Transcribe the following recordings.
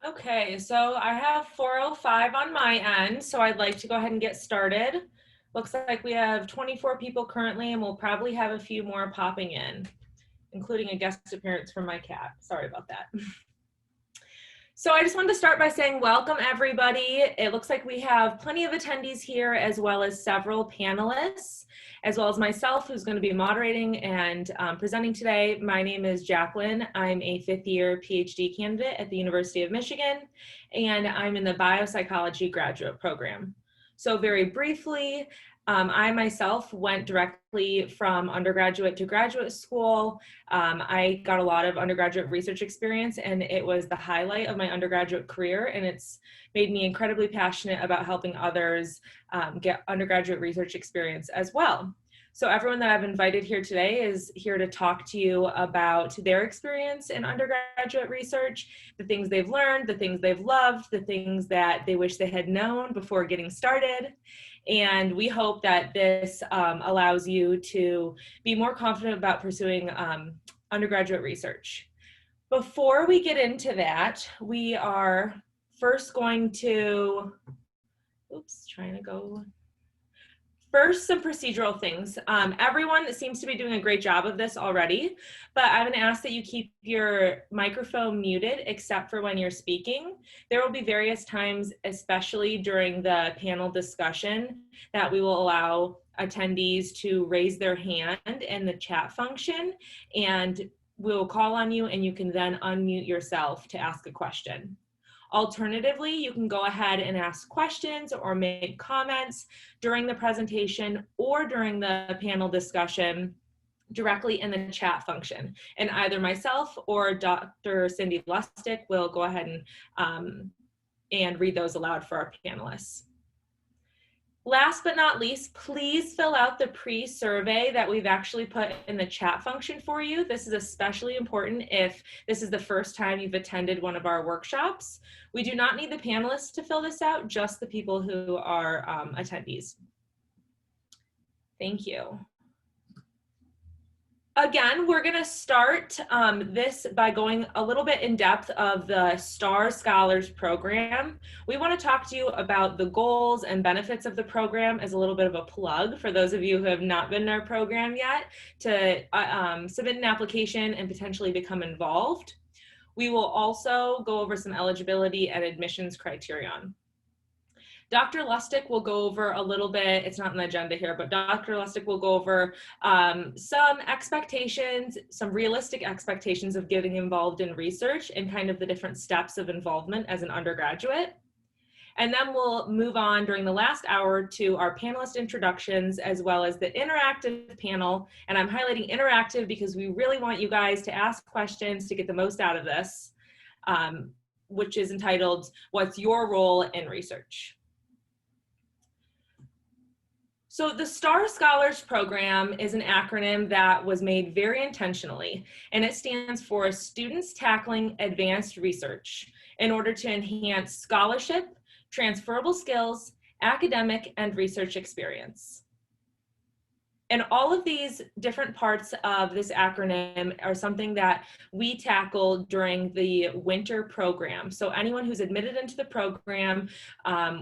Okay, so I have 4:05 on my end, so I'd like to go ahead and get started. Looks like we have 24 people currently, and we'll probably have a few more popping in, including a guest appearance from my cat. Sorry about that. So I just wanted to start by saying welcome, everybody. It looks like we have plenty of attendees here, as well as several panelists, as well as myself, who's going to be moderating and presenting today. My name is Jacqueline. I'm a fifth-year PhD candidate at the University of Michigan, and I'm in the biopsychology graduate program. So very briefly, I myself went directly from undergraduate to graduate school. I got a lot of undergraduate research experience, and it was the highlight of my undergraduate career, and it's made me incredibly passionate about helping others get undergraduate research experience as well. So everyone that I've invited here today is here to talk to you about their experience in undergraduate research, the things they've learned, the things they've loved, the things that they wish they had known before getting started. And we hope that this allows you to be more confident about pursuing undergraduate research. Before we get into that, we are first going to, First, some procedural things. Everyone seems to be doing a great job of this already, but I'm going to ask that you keep your microphone muted except for when you're speaking. There will be various times, especially during the panel discussion, that we will allow attendees to raise their hand in the chat function, and we'll call on you, and you can then unmute yourself to ask a question. Alternatively, you can go ahead and ask questions or make comments during the presentation or during the panel discussion directly in the chat function. And either myself or Dr. Cindy Lustig will go ahead and read those aloud for our panelists. Last but not least, please fill out the pre-survey that we've actually put in the chat function for you. This is especially important if this is the first time you've attended one of our workshops. We do not need the panelists to fill this out, just the people who are attendees. Thank you. Again, we're going to start this by going a little bit in depth of the STAR Scholars Program. We want to talk to you about the goals and benefits of the program as a little bit of a plug for those of you who have not been in our program yet to submit an application and potentially become involved. We will also go over some eligibility and admissions criterion. Dr. Lustig will go over a little bit, it's not on the agenda here, but Dr. Lustig will go over some expectations, some realistic expectations of getting involved in research and kind of the different steps of involvement as an undergraduate. And then we'll move on during the last hour to our panelist introductions, as well as the interactive panel. And I'm highlighting interactive because we really want you guys to ask questions to get the most out of this, which is entitled, "What's Your Role in Research?" So the STAR Scholars Program is an acronym that was made very intentionally, and it stands for Students Tackling Advanced Research in order to enhance scholarship, transferable skills, academic, and research experience. And all of these different parts of this acronym are something that we tackle during the winter program. So anyone who's admitted into the program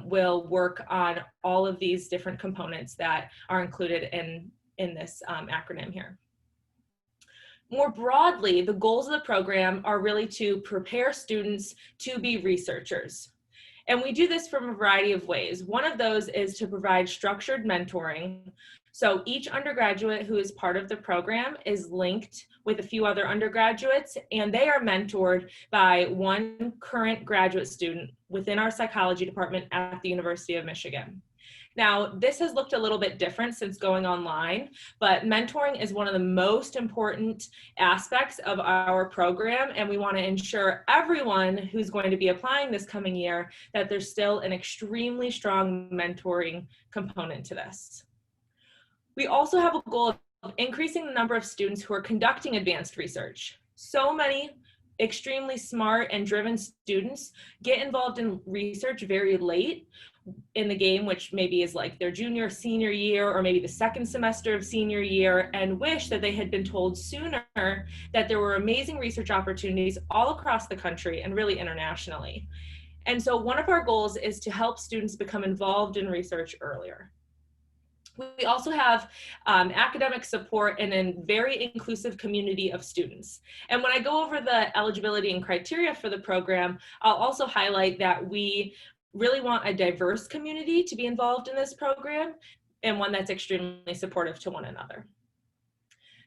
will work on all of these different components that are included in this acronym here. More broadly, the goals of the program are really to prepare students to be researchers. And we do this from a variety of ways. One of those is to provide structured mentoring. So each undergraduate who is part of the program is linked with a few other undergraduates, and they are mentored by one current graduate student within our psychology department at the University of Michigan. Now, this has looked a little bit different since going online, but mentoring is one of the most important aspects of our program, and we want to ensure everyone who's going to be applying this coming year that there's still an extremely strong mentoring component to this. We also have a goal of increasing the number of students who are conducting advanced research. So many extremely smart and driven students get involved in research very late, in the game, which maybe is like their junior, senior year, or maybe the second semester of senior year, and wish that they had been told sooner that there were amazing research opportunities all across the country and really internationally. And so one of our goals is to help students become involved in research earlier. We also have academic support and a very inclusive community of students. And when I go over the eligibility and criteria for the program, I'll also highlight that we really want a diverse community to be involved in this program, and one that's extremely supportive to one another.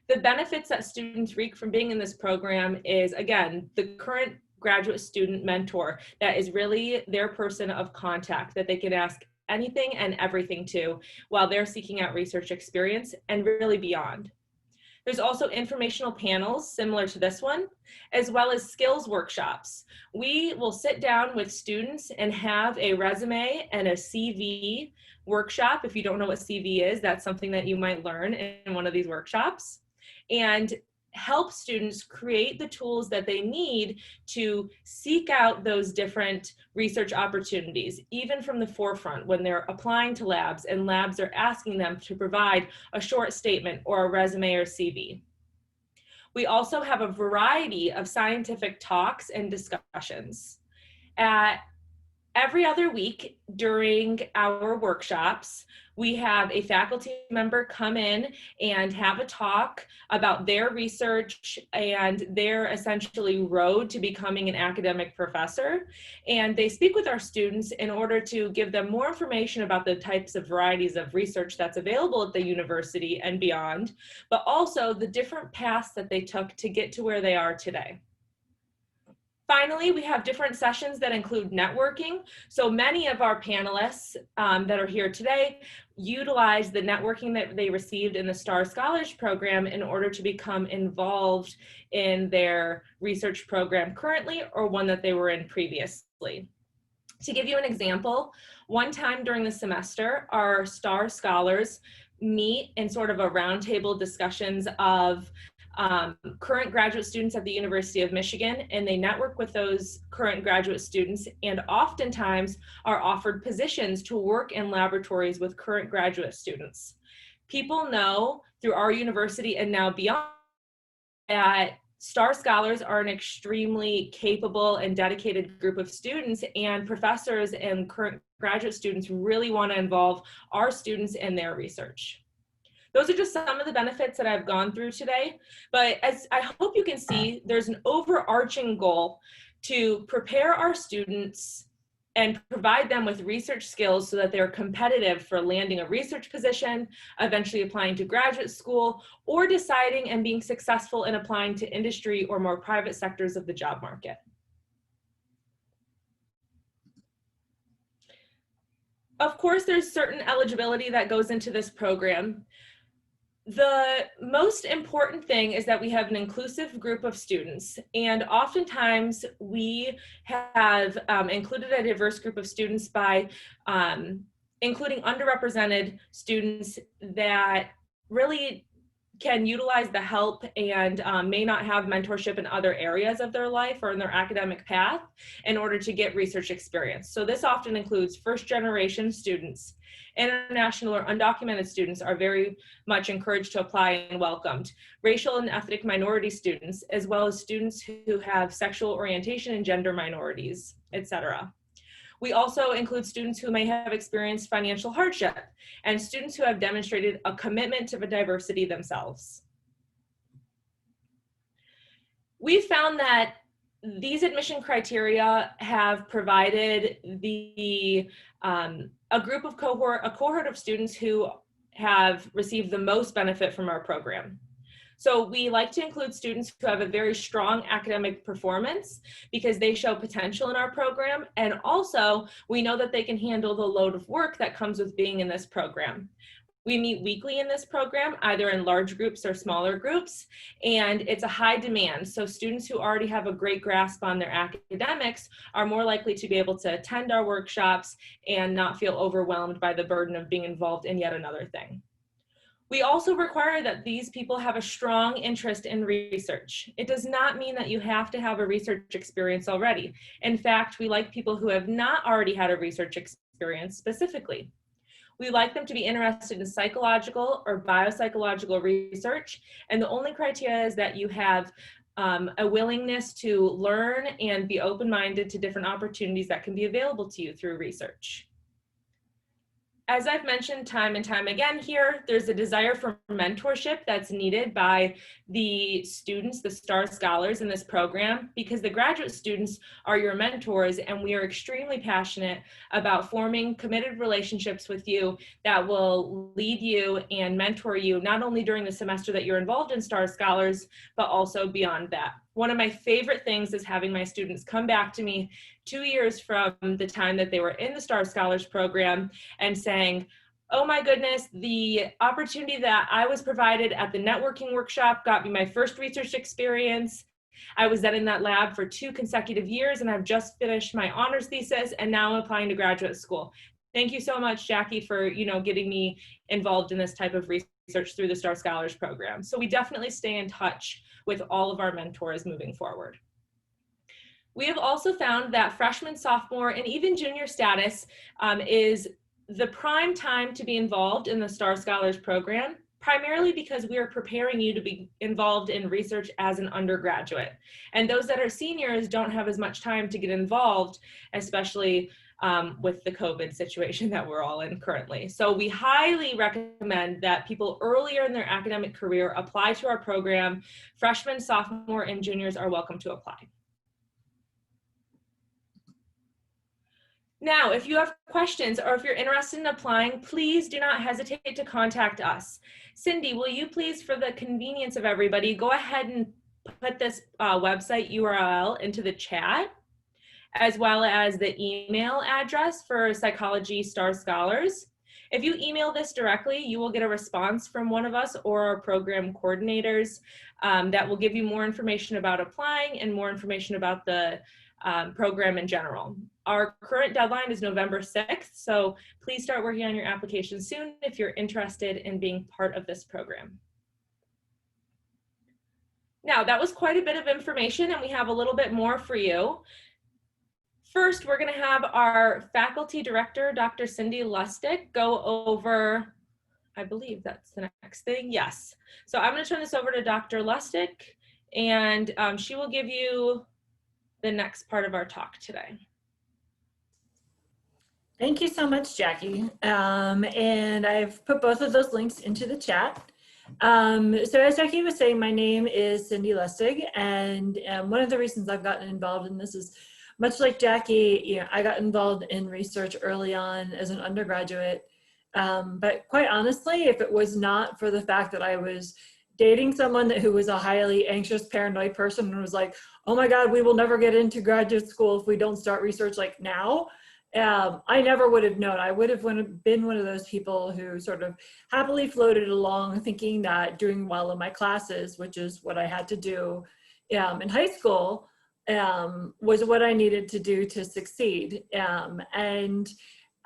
The benefits that students reap from being in this program is, again, the current graduate student mentor that is really their person of contact that they can ask anything and everything to while they're seeking out research experience and really beyond. There's also informational panels similar to this one, as well as skills workshops. We will sit down with students and have a resume and a CV workshop. If you don't know what CV is, that's something that you might learn in one of these workshops, and help students create the tools that they need to seek out those different research opportunities, even from the forefront when they're applying to labs and labs are asking them to provide a short statement or a resume or CV. We also have a variety of scientific talks and discussions. Every other week during our workshops, we have a faculty member come in and have a talk about their research and their essentially road to becoming an academic professor. And they speak with our students in order to give them more information about the types of varieties of research that's available at the university and beyond, but also the different paths that they took to get to where they are today. Finally, we have different sessions that include networking. So many of our panelists that are here today utilize the networking that they received in the STAR Scholars Program in order to become involved in their research program currently or one that they were in previously. To give you an example, one time during the semester, our STAR Scholars meet in sort of a roundtable discussions of current graduate students at the University of Michigan, and they network with those current graduate students and oftentimes are offered positions to work in laboratories with current graduate students. People know through our university and now beyond that STAR Scholars are an extremely capable and dedicated group of students, and professors and current graduate students really want to involve our students in their research. Those are just some of the benefits that I've gone through today, but as I hope you can see, there's an overarching goal to prepare our students and provide them with research skills so that they're competitive for landing a research position, eventually applying to graduate school, or deciding and being successful in applying to industry or more private sectors of the job market. Of course, there's certain eligibility that goes into this program. The most important thing is that we have an inclusive group of students, and oftentimes we have included a diverse group of students by including underrepresented students that really can utilize the help and may not have mentorship in other areas of their life or in their academic path in order to get research experience. So this often includes first-generation students. International or undocumented students are very much encouraged to apply and welcomed. Racial and ethnic minority students, as well as students who have sexual orientation and gender minorities, etc. We also include students who may have experienced financial hardship and students who have demonstrated a commitment to diversity themselves. We've found that these admission criteria have provided a cohort of students who have received the most benefit from our program. So we like to include students who have a very strong academic performance because they show potential in our program, and also we know that they can handle the load of work that comes with being in this program. We meet weekly in this program, either in large groups or smaller groups, and it's a high demand. So students who already have a great grasp on their academics are more likely to be able to attend our workshops and not feel overwhelmed by the burden of being involved in yet another thing. We also require that these people have a strong interest in research. It does not mean that you have to have a research experience already. In fact, we like people who have not already had a research experience experience specifically. We like them to be interested in psychological or biopsychological research, and the only criteria is that you have a willingness to learn and be open-minded to different opportunities that can be available to you through research. As I've mentioned time and time again here, there's a desire for mentorship that's needed by the students, the STAR scholars in this program, because the graduate students are your mentors, and we are extremely passionate about forming committed relationships with you that will lead you and mentor you, not only during the semester that you're involved in STAR scholars, but also beyond that. One of my favorite things is having my students come back to me 2 years from the time that they were in the STAR Scholars program and saying, oh my goodness, the opportunity that I was provided at the networking workshop got me my first research experience. I was then in that lab for 2 consecutive years, and I've just finished my honors thesis, and now I'm applying to graduate school. Thank you so much, Jackie, for getting me involved in this type of research through the STAR Scholars program. So we definitely stay in touch with all of our mentors moving forward. We have also found that freshman, sophomore, and even junior status is the prime time to be involved in the STAR Scholars program, primarily because we are preparing you to be involved in research as an undergraduate. And those that are seniors don't have as much time to get involved, especially with the COVID situation that we're all in currently. So we highly recommend that people earlier in their academic career apply to our program. Freshmen, sophomore, and juniors are welcome to apply. Now, if you have questions or if you're interested in applying, please do not hesitate to contact us. Cindy, will you please, for the convenience of everybody, go ahead and put this website URL into the chat, as well as the email address for Psychology STAR Scholars. If you email this directly, you will get a response from one of us or our program coordinators that will give you more information about applying and more information about the program in general. Our current deadline is November 6th, so please start working on your application soon if you're interested in being part of this program. Now, that was quite a bit of information, and we have a little bit more for you. First, we're going to have our faculty director, Dr. Cindy Lustig, go over, I believe that's the next thing. Yes. So I'm going to turn this over to Dr. Lustig, and she will give you the next part of our talk today. Thank you so much, Jackie. And I've put both of those links into the chat. So as Jackie was saying, my name is Cindy Lustig, and one of the reasons I've gotten involved in this is, much like Jackie, I got involved in research early on as an undergraduate. But quite honestly, if it was not for the fact that I was dating someone who was a highly anxious, paranoid person and was like, oh my God, we will never get into graduate school if we don't start research like now, I never would have known. I would have been one of those people who sort of happily floated along thinking that doing well in my classes, which is what I had to do in high school, was what I needed to do to succeed. And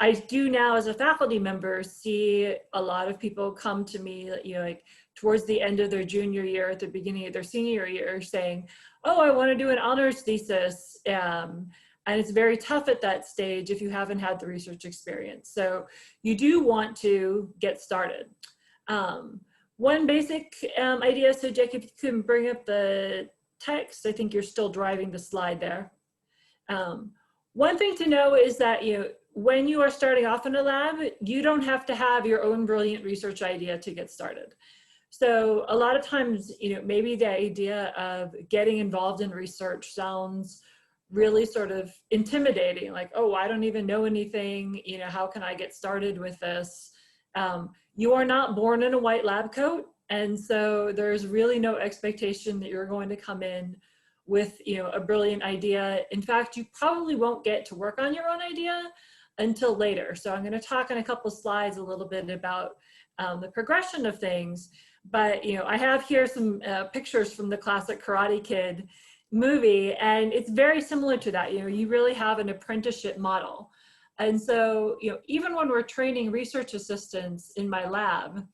I do now, as a faculty member, see a lot of people come to me, like towards the end of their junior year, at the beginning of their senior year, saying, oh, I want to do an honors thesis. And it's very tough at that stage if you haven't had the research experience. So you do want to get started. One basic idea, so Jake, if you can bring up the text, I think you're still driving the slide there. One thing to know is that when you are starting off in a lab, you don't have to have your own brilliant research idea to get started. So a lot of times, maybe the idea of getting involved in research sounds really sort of intimidating, like, oh, I don't even know anything, how can I get started with this? You are not born in a white lab coat, and so there's really no expectation that you're going to come in with a brilliant idea. In fact, you probably won't get to work on your own idea until later. So I'm going to talk in a couple slides a little bit about the progression of things, but I have here some pictures from the classic Karate Kid movie, and it's very similar to that. You really have an apprenticeship model. And so even when we're training research assistants in my lab,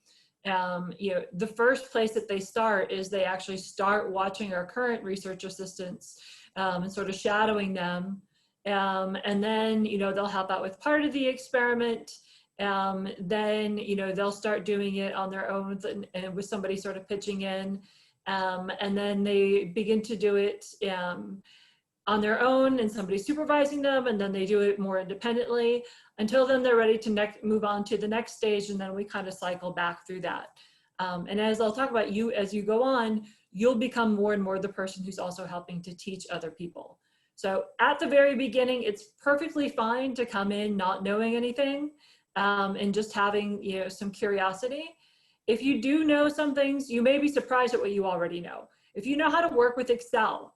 the first place that they start is they actually start watching our current research assistants and sort of shadowing them. And then, you know, they'll help out with part of the experiment. Then, you know, they'll start doing it on their own and with somebody sort of pitching in. And then they begin to do it on their own and somebody supervising them, and then they do it more independently until then they're ready to move on to the next stage, and then we kind of cycle back through that. And as I'll talk about, as you go on, you'll become more and more the person who's also helping to teach other people. So at the very beginning, it's perfectly fine to come in not knowing anything and just having, you know, some curiosity. If you do know some things, you may be surprised at what you already know. If you know how to work with Excel,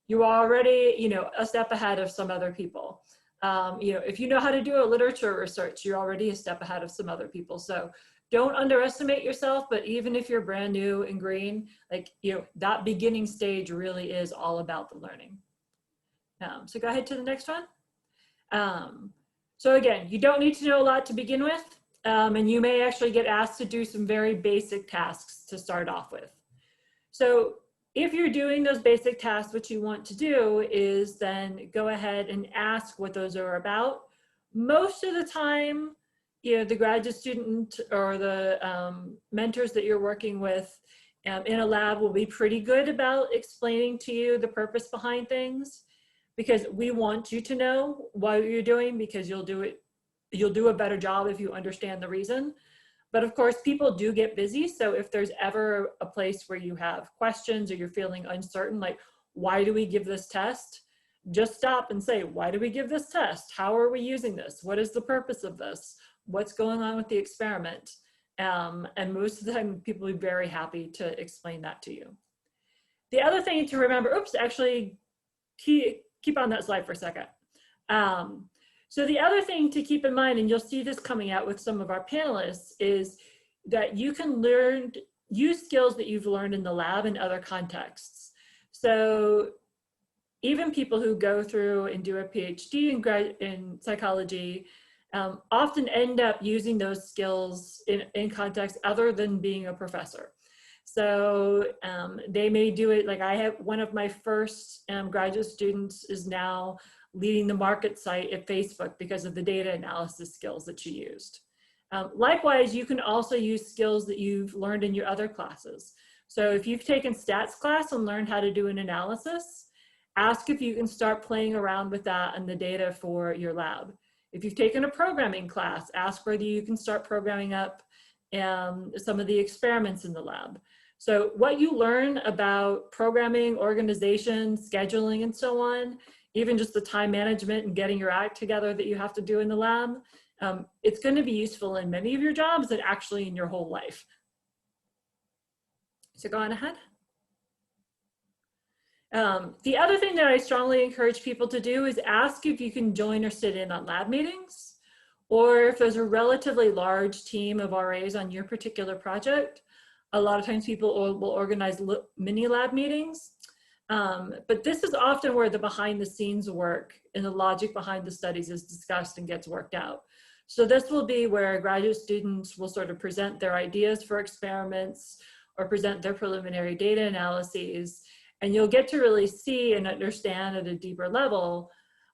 you're already, you know, a step ahead of some other people. You know, if you know how to do a literature research, you're already a step ahead of some other people. So don't underestimate yourself, but even if you're brand new and green, like, you know, that beginning stage really is all about the learning. So go ahead to the next one. So again, you don't need to know a lot to begin with, and you may actually get asked to do some very basic tasks to start off with. So if you're doing those basic tasks, what you want to do is then go ahead and ask what those are about. Most of the time, you know, the graduate student or the mentors that you're working with in a lab will be pretty good about explaining to you the purpose behind things, because we want you to know what you're doing, because you'll do a better job if you understand the reason. But of course, people do get busy. So if there's ever a place where you have questions or you're feeling uncertain, like, why do we give this test? Just stop and say, why do we give this test? How are we using this? What is the purpose of this? What's going on with the experiment? And most of the time, people will be very happy to explain that to you. The other thing to remember, actually, keep on that slide for a second. So the other thing to keep in mind, and you'll see this coming out with some of our panelists, is that you can use skills that you've learned in the lab in other contexts. So even people who go through and do a PhD in psychology often end up using those skills in contexts other than being a professor. So they may do it, like I have one of my first graduate students is now leading the market site at Facebook because of the data analysis skills that she used. Likewise, you can also use skills that you've learned in your other classes. So if you've taken stats class and learned how to do an analysis, ask if you can start playing around with that and the data for your lab. If you've taken a programming class, ask whether you can start programming up some of the experiments in the lab. So what you learn about programming, organization, scheduling, and so on, even just the time management and getting your act together that you have to do in the lab, it's going to be useful in many of your jobs and actually in your whole life. So go on ahead. The other thing that I strongly encourage people to do is ask if you can join or sit in on lab meetings, or if there's a relatively large team of RAs on your particular project. A lot of times people will organize mini lab meetings. But this is often where the behind the scenes work and the logic behind the studies is discussed and gets worked out. So this will be where graduate students will sort of present their ideas for experiments or present their preliminary data analyses. And you'll get to really see and understand at a deeper level,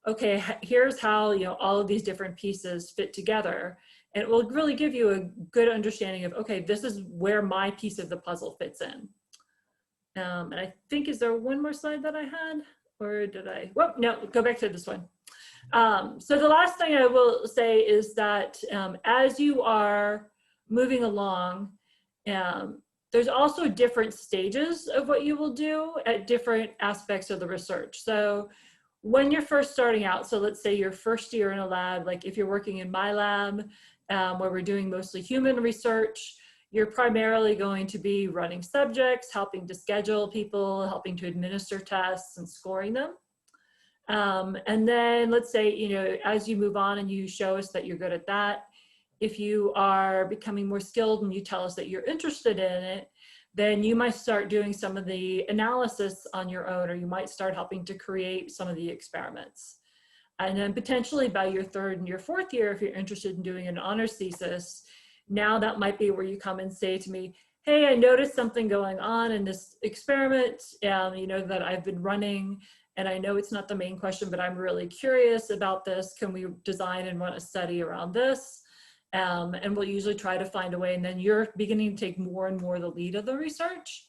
okay, here's how, you know, all of these different pieces fit together. And it will really give you a good understanding of, okay, this is where my piece of the puzzle fits in. And I think, is there one more slide that I had, or did I? Well, no, go back to this one. So the last thing I will say is that as you are moving along, there's also different stages of what you will do at different aspects of the research. So when you're first starting out, so let's say your first year in a lab, like if you're working in my lab, where we're doing mostly human research, you're primarily going to be running subjects, helping to schedule people, helping to administer tests and scoring them. And then let's say, you know, as you move on and you show us that you're good at that, if you are becoming more skilled and you tell us that you're interested in it, then you might start doing some of the analysis on your own, or you might start helping to create some of the experiments. And then potentially by your third and your fourth year, if you're interested in doing an honors thesis, now that might be where you come and say to me, hey, I noticed something going on in this experiment, you know, that I've been running. and I know it's not the main question, but I'm really curious about this. Can we design and run a study around this? And we'll usually try to find a way, and then you're beginning to take more and more the lead of the research.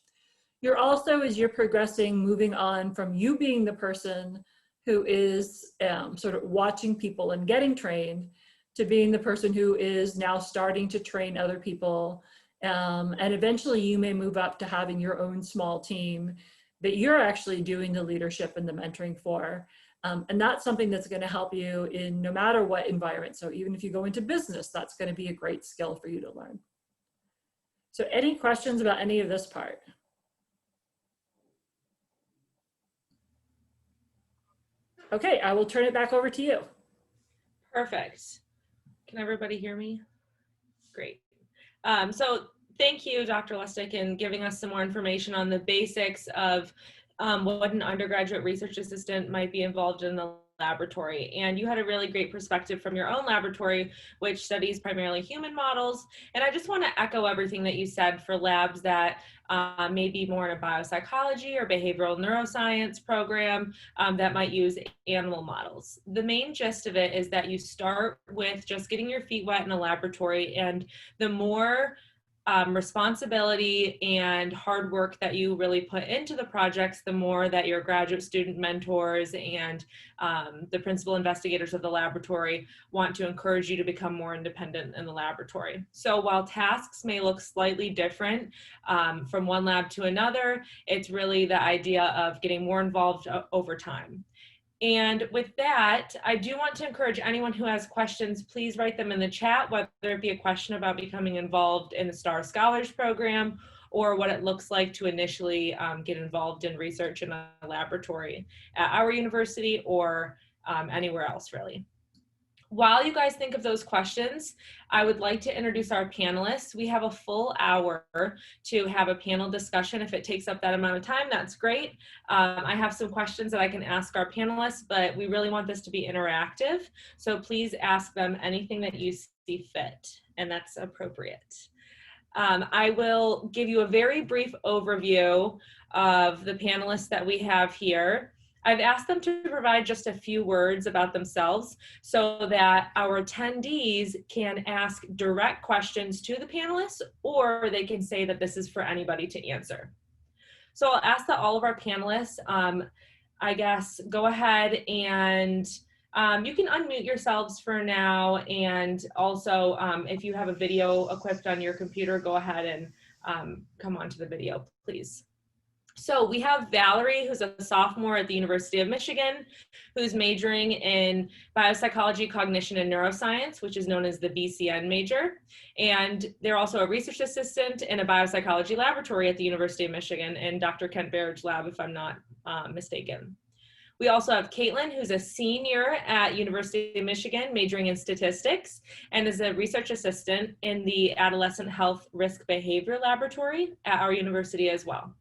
You're also, as you're progressing, moving on from you being the person who is sort of watching people and getting trained to being the person who is now starting to train other people. And eventually you may move up to having your own small team that you're actually doing the leadership and the mentoring for. And that's something that's going to help you in no matter what environment. So even if you go into business, that's going to be a great skill for you to learn. So any questions about any of this part? Okay, I will turn it back over to you. Perfect. Can everybody hear me? Great. So thank you, Dr. Lustig, in giving us some more information on the basics of what an undergraduate research assistant might be involved in the laboratory. And you had a really great perspective from your own laboratory, which studies primarily human models. And I just want to echo everything that you said for labs that may be more in a biopsychology or behavioral neuroscience program that might use animal models. The main gist of it is that you start with just getting your feet wet in a laboratory, and the more responsibility and hard work that you really put into the projects, the more that your graduate student mentors and the principal investigators of the laboratory want to encourage you to become more independent in the laboratory. So while tasks may look slightly different from one lab to another, it's really the idea of getting more involved over time. And with that, I do want to encourage anyone who has questions, please write them in the chat, whether it be a question about becoming involved in the STAR Scholars Program or what it looks like to initially get involved in research in a laboratory at our university or anywhere else, really. While you guys think of those questions, I would like to introduce our panelists. We have a full hour to have a panel discussion. If it takes up that amount of time, that's great. I have some questions that I can ask our panelists, but we really want this to be interactive. So please ask them anything that you see fit, and that's appropriate. I will give you a very brief overview of the panelists that we have here. I've asked them to provide just a few words about themselves so that our attendees can ask direct questions to the panelists, or they can say that this is for anybody to answer. So I'll ask that all of our panelists, I guess, go ahead and you can unmute yourselves for now. And also, if you have a video equipped on your computer, go ahead and come onto the video, please. So we have Valerie, who's a sophomore at the University of Michigan, who's majoring in biopsychology, cognition, and neuroscience, which is known as the BCN major. And they're also a research assistant in a biopsychology laboratory at the University of Michigan in Dr. Kent Berridge lab, if I'm not mistaken. We also have Caitlin, who's a senior at University of Michigan, majoring in statistics, and is a research assistant in the Adolescent Health Risk Behavior Laboratory at our university as well.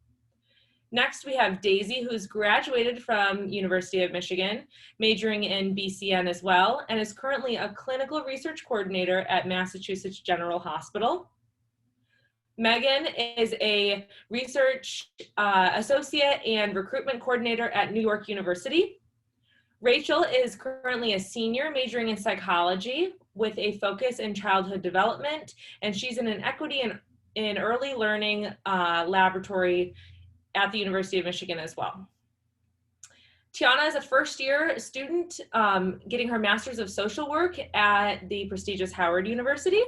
Next, we have Daisy, who's graduated from University of Michigan, majoring in BCN as well, and is currently a clinical research coordinator at Massachusetts General Hospital. Megan is a research associate and recruitment coordinator at New York University. Rachel is currently a senior majoring in psychology with a focus in childhood development, and she's in an equity and in early learning laboratory at the University of Michigan as well. Tiana is a first-year student getting her Master's of Social Work at the prestigious Howard University.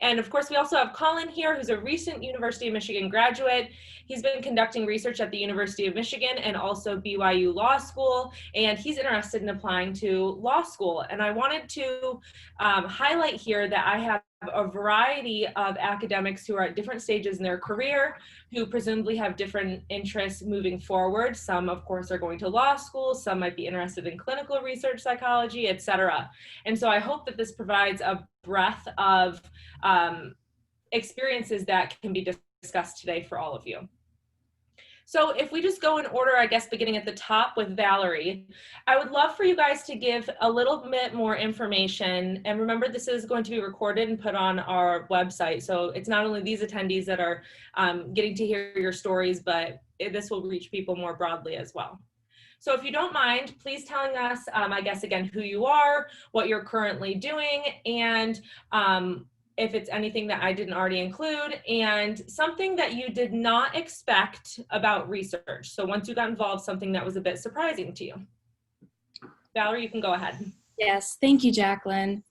And of course, we also have Colin here, who's a recent University of Michigan graduate. He's been conducting research at the University of Michigan and also BYU Law School, and he's interested in applying to law school. And I wanted to highlight here that I have a variety of academics who are at different stages in their career, who presumably have different interests moving forward. Some, of course, are going to law school, some might be interested in clinical research psychology, etc. And so I hope that this provides a breadth of experiences that can be discussed today for all of you. So if we just go in order, I guess, beginning at the top with Valerie, I would love for you guys to give a little bit more information. And remember, this is going to be recorded and put on our website. So it's not only these attendees that are getting to hear your stories, but this will reach people more broadly as well. So if you don't mind, please telling us, I guess, again, who you are, what you're currently doing, and if it's anything that I didn't already include, and something that you did not expect about research. So once you got involved, something that was a bit surprising to you. Valerie, you can go ahead. Yes, thank you, Jacqueline.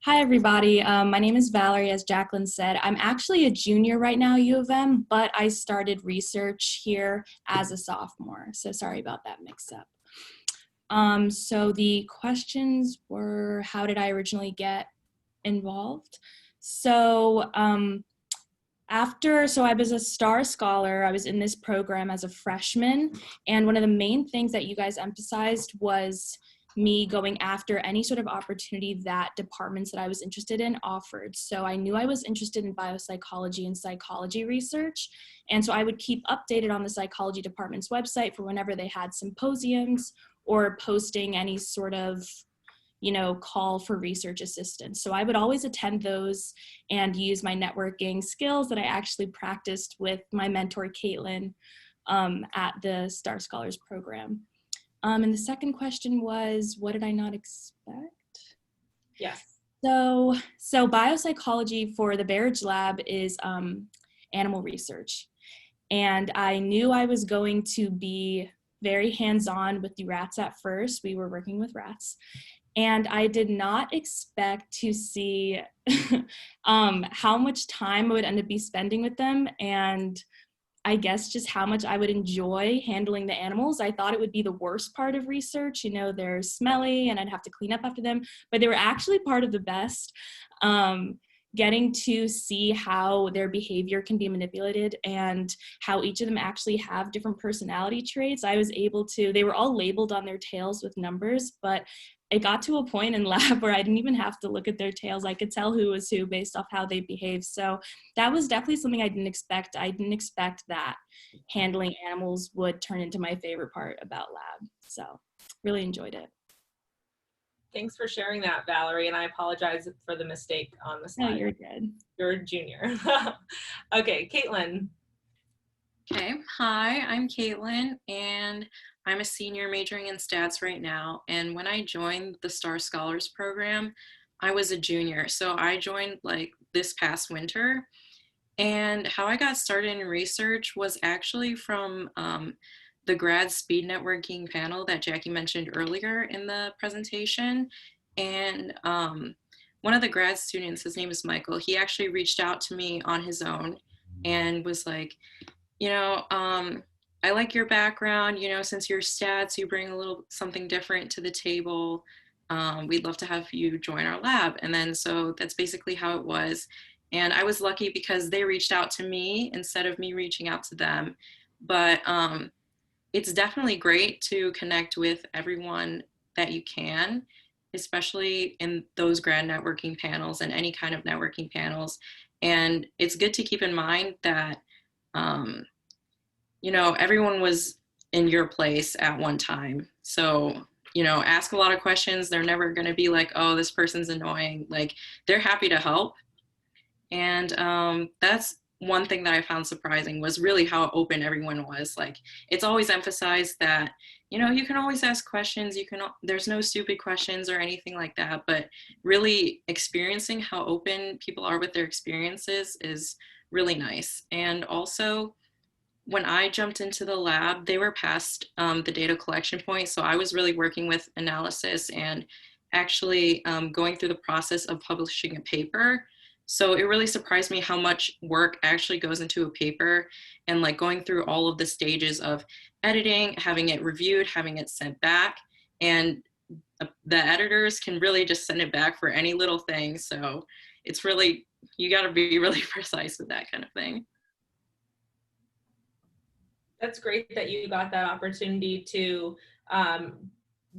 Hi, everybody. My name is Valerie, as Jacqueline said. I'm actually a junior right now, U of M, but I started research here as a sophomore. So sorry about that mix-up. So the questions were, how did I originally get involved? So I was a STAR scholar. I was in this program as a freshman, and one of the main things that you guys emphasized was me going after any sort of opportunity that departments that I was interested in offered. So I knew I was interested in biopsychology and psychology research, and so I would keep updated on the psychology department's website for whenever they had symposiums or posting any sort of call for research assistance. So I would always attend those and use my networking skills that I actually practiced with my mentor, Caitlin, at the STAR Scholars program. And the second question was, what did I not expect? Yes. So biopsychology for the Barrage Lab is animal research. And I knew I was going to be very hands-on with the rats at first. We were working with rats. And I did not expect to see how much time I would end up spending with them, and I guess just how much I would enjoy handling the animals. I thought it would be the worst part of research. They're smelly and I'd have to clean up after them, but they were actually part of the best. Getting to see how their behavior can be manipulated and how each of them actually have different personality traits. They were all labeled on their tails with numbers, but it got to a point in lab where I didn't even have to look at their tails. I could tell who was who based off how they behave. So that was definitely something I didn't expect. I didn't expect that handling animals would turn into my favorite part about lab. So really enjoyed it. Thanks for sharing that, Valerie, and I apologize for the mistake on the slide. No, you're good. You're a junior. Okay, Caitlin. Okay, hi, I'm Caitlin, and I'm a senior majoring in stats right now. And when I joined the STAR Scholars program, I was a junior. So I joined like this past winter. And how I got started in research was actually from the grad speed networking panel that Jackie mentioned earlier in the presentation. And one of the grad students, his name is Michael, he actually reached out to me on his own and was like, I like your background, since you're stats, you bring a little something different to the table. We'd love to have you join our lab. And then so that's basically how it was. And I was lucky because they reached out to me instead of me reaching out to them. But it's definitely great to connect with everyone that you can, especially in those grad networking panels and any kind of networking panels. And it's good to keep in mind that, everyone was in your place at one time. So, ask a lot of questions. They're never going to be like, oh, this person's annoying. Like, they're happy to help. And that's one thing that I found surprising was really how open everyone was. Like, it's always emphasized that, you can always ask questions. There's no stupid questions or anything like that, but really experiencing how open people are with their experiences is really nice. And also, when I jumped into the lab, they were past the data collection point. So I was really working with analysis and actually going through the process of publishing a paper. So it really surprised me how much work actually goes into a paper and like going through all of the stages of editing, having it reviewed, having it sent back. And the editors can really just send it back for any little thing. So it's really, you got to be really precise with that kind of thing. That's great that you got that opportunity to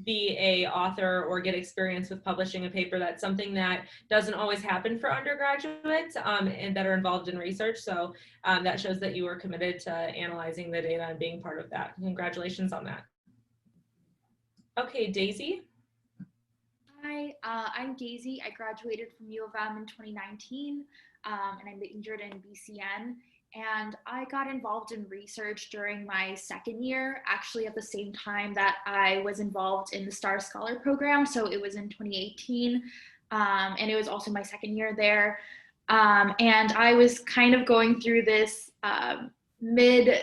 be a author or get experience with publishing a paper. That's something that doesn't always happen for undergraduates and that are involved in research. So that shows that you were committed to analyzing the data and being part of that. Congratulations on that. Okay, Daisy. Hi, I'm Daisy. I graduated from U of M in 2019, and I majored in BCN. And I got involved in research during my second year, actually at the same time that I was involved in the Star Scholar program. So it was in 2018, and it was also my second year there. And I was kind of going through this mid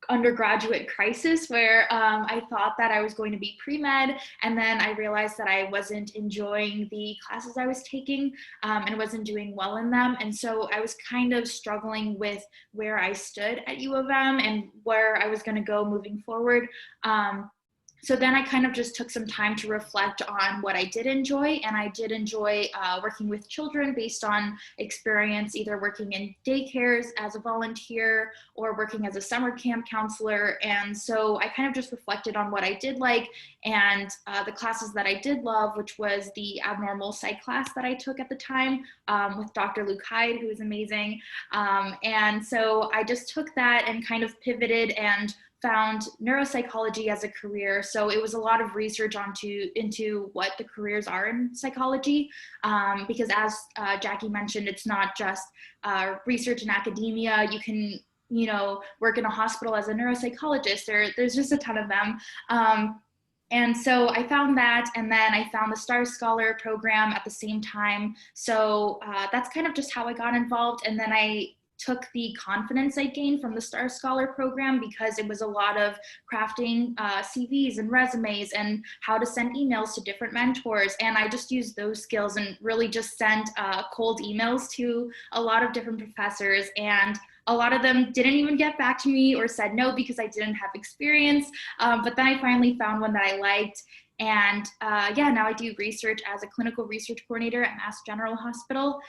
undergraduate crisis where I thought that I was going to be pre-med, and then I realized that I wasn't enjoying the classes I was taking and wasn't doing well in them. And so I was kind of struggling with where I stood at U of M and where I was going to go moving forward. So then I kind of just took some time to reflect on what I did enjoy. And I did enjoy working with children based on experience, either working in daycares as a volunteer or working as a summer camp counselor. And so I kind of just reflected on what I did like and the classes that I did love, which was the abnormal psych class that I took at the time with Dr. Luke Hyde, who is amazing. And so I just took that and kind of pivoted and found neuropsychology as a career. So it was a lot of research into what the careers are in psychology, because as Jackie mentioned, it's not just research in academia. You can, work in a hospital as a neuropsychologist. There's just a ton of them. And so I found that, and then I found the Star Scholar program at the same time. So that's kind of just how I got involved. And then I took the confidence I gained from the Star Scholar program because it was a lot of crafting CVs and resumes and how to send emails to different mentors. And I just used those skills and really just sent cold emails to a lot of different professors. And a lot of them didn't even get back to me or said no because I didn't have experience. But then I finally found one that I liked. And now I do research as a clinical research coordinator at Mass General Hospital.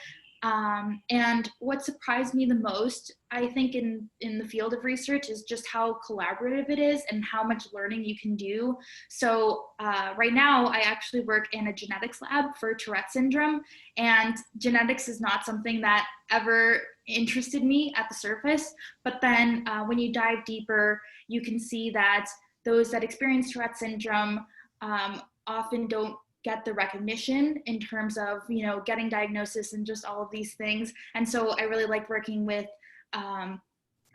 And what surprised me the most, I think, in the field of research is just how collaborative it is and how much learning you can do. So right now, I actually work in a genetics lab for Tourette syndrome, and genetics is not something that ever interested me at the surface. But then when you dive deeper, you can see that those that experience Tourette syndrome often don't get the recognition in terms of, getting diagnosis and just all of these things. And so I really like working with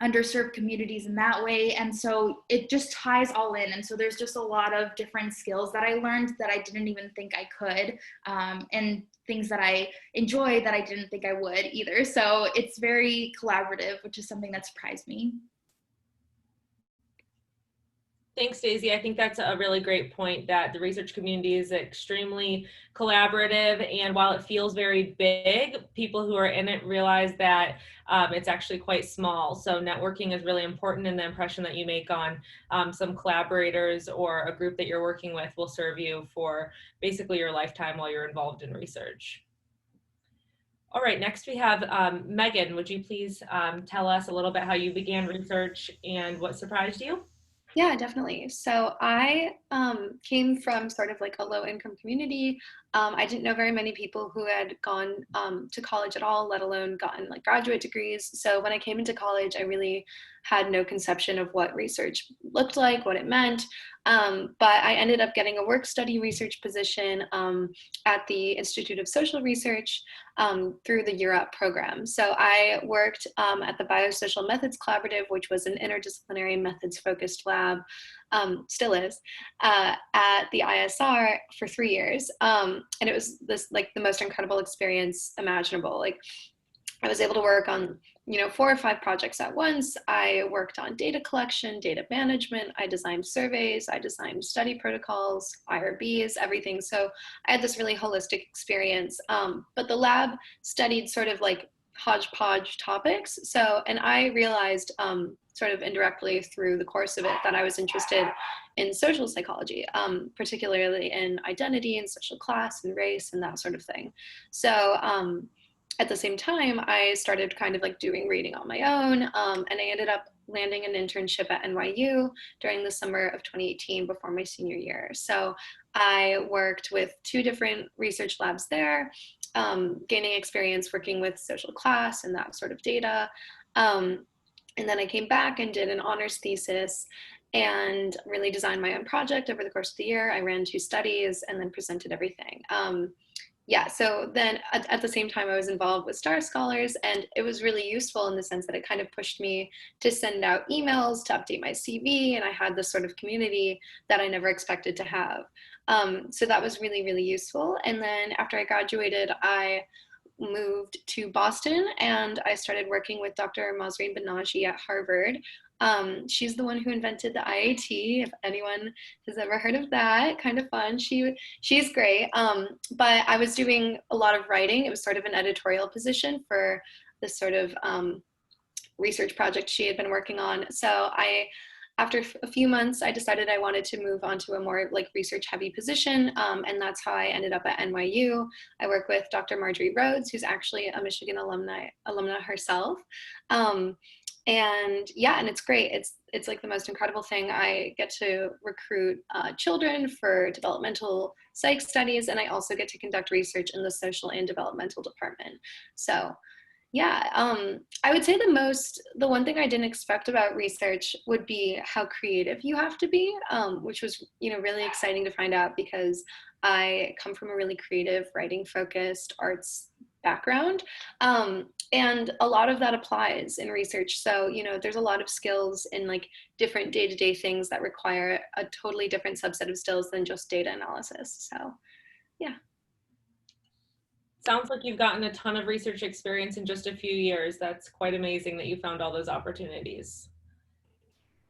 underserved communities in that way. And so it just ties all in. And so there's just a lot of different skills that I learned that I didn't even think I could, and things that I enjoy that I didn't think I would either. So it's very collaborative, which is something that surprised me. Thanks, Daisy. I think that's a really great point that the research community is extremely collaborative. And while it feels very big, people who are in it realize that it's actually quite small. So networking is really important, and the impression that you make on some collaborators or a group that you're working with will serve you for basically your lifetime while you're involved in research. All right, next we have Megan. Would you please tell us a little bit how you began research and what surprised you? Yeah, definitely. So I came from sort of like a low income community. I didn't know very many people who had gone to college at all, let alone gotten like graduate degrees. So when I came into college, I really had no conception of what research looked like, what it meant. But I ended up getting a work study research position at the Institute of Social Research through the URAP program. So I worked at the Biosocial Methods Collaborative, which was an interdisciplinary methods focused lab, still is, at the ISR for 3 years. And it was this like the most incredible experience imaginable. Like I was able to work on 4 or 5 projects at once. I worked on data collection, data management. I designed surveys. I designed study protocols, IRBs, everything. So I had this really holistic experience. But the lab studied sort of like hodgepodge topics. So, and I realized sort of indirectly through the course of it that I was interested in social psychology, particularly in identity and social class and race and that sort of thing. So, at the same time, I started kind of like doing reading on my own, and I ended up landing an internship at NYU during the summer of 2018 before my senior year. So I worked with 2 different research labs there, gaining experience working with social class and that sort of data. And then I came back and did an honors thesis and really designed my own project over the course of the year. I ran 2 studies and then presented everything. yeah, so then at the same time, I was involved with Star Scholars, and it was really useful in the sense that it kind of pushed me to send out emails, to update my CV, and I had this sort of community that I never expected to have. So that was really, really useful. And then after I graduated, I moved to Boston and I started working with Dr. Masreen Banaji at Harvard. She's the one who invented the IAT, if anyone has ever heard of that. Kind of fun. She's great. But I was doing a lot of writing. It was sort of an editorial position for this sort of research project she had been working on. So after a few months, I decided I wanted to move on to a more like research heavy position. And that's how I ended up at NYU. I work with Dr. Marjorie Rhodes, who's actually a Michigan alumna herself. And yeah, and it's great. It's like the most incredible thing. I get to recruit children for developmental psych studies, and I also get to conduct research in the social and developmental department. So yeah, I would say the one thing I didn't expect about research would be how creative you have to be, which was, really exciting to find out because I come from a really creative, writing-focused arts background. And a lot of that applies in research. So, there's a lot of skills in like different day-to-day things that require a totally different subset of skills than just data analysis. So, yeah. Sounds like you've gotten a ton of research experience in just a few years. That's quite amazing that you found all those opportunities.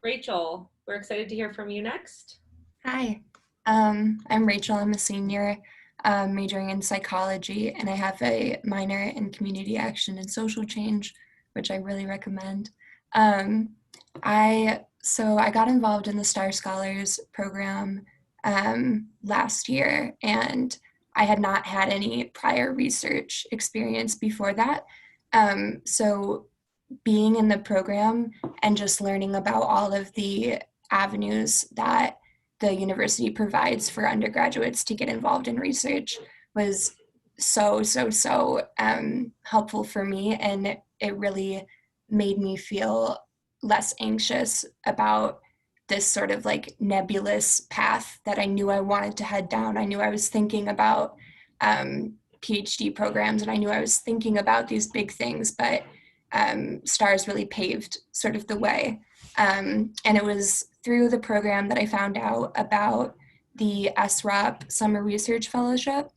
Rachel, we're excited to hear from you next. Hi, I'm Rachel. I'm a senior majoring in psychology, and I have a minor in community action and social change, which I really recommend. I got involved in the Star Scholars program last year, and I had not had any prior research experience before that. So being in the program and just learning about all of the avenues that the university provides for undergraduates to get involved in research was so helpful for me, and it really made me feel less anxious about this sort of like nebulous path that I knew I wanted to head down. I knew I was thinking about PhD programs, and I knew I was thinking about these big things, but STARS really paved sort of the way. And it was through the program that I found out about the SROP Summer Research Fellowship.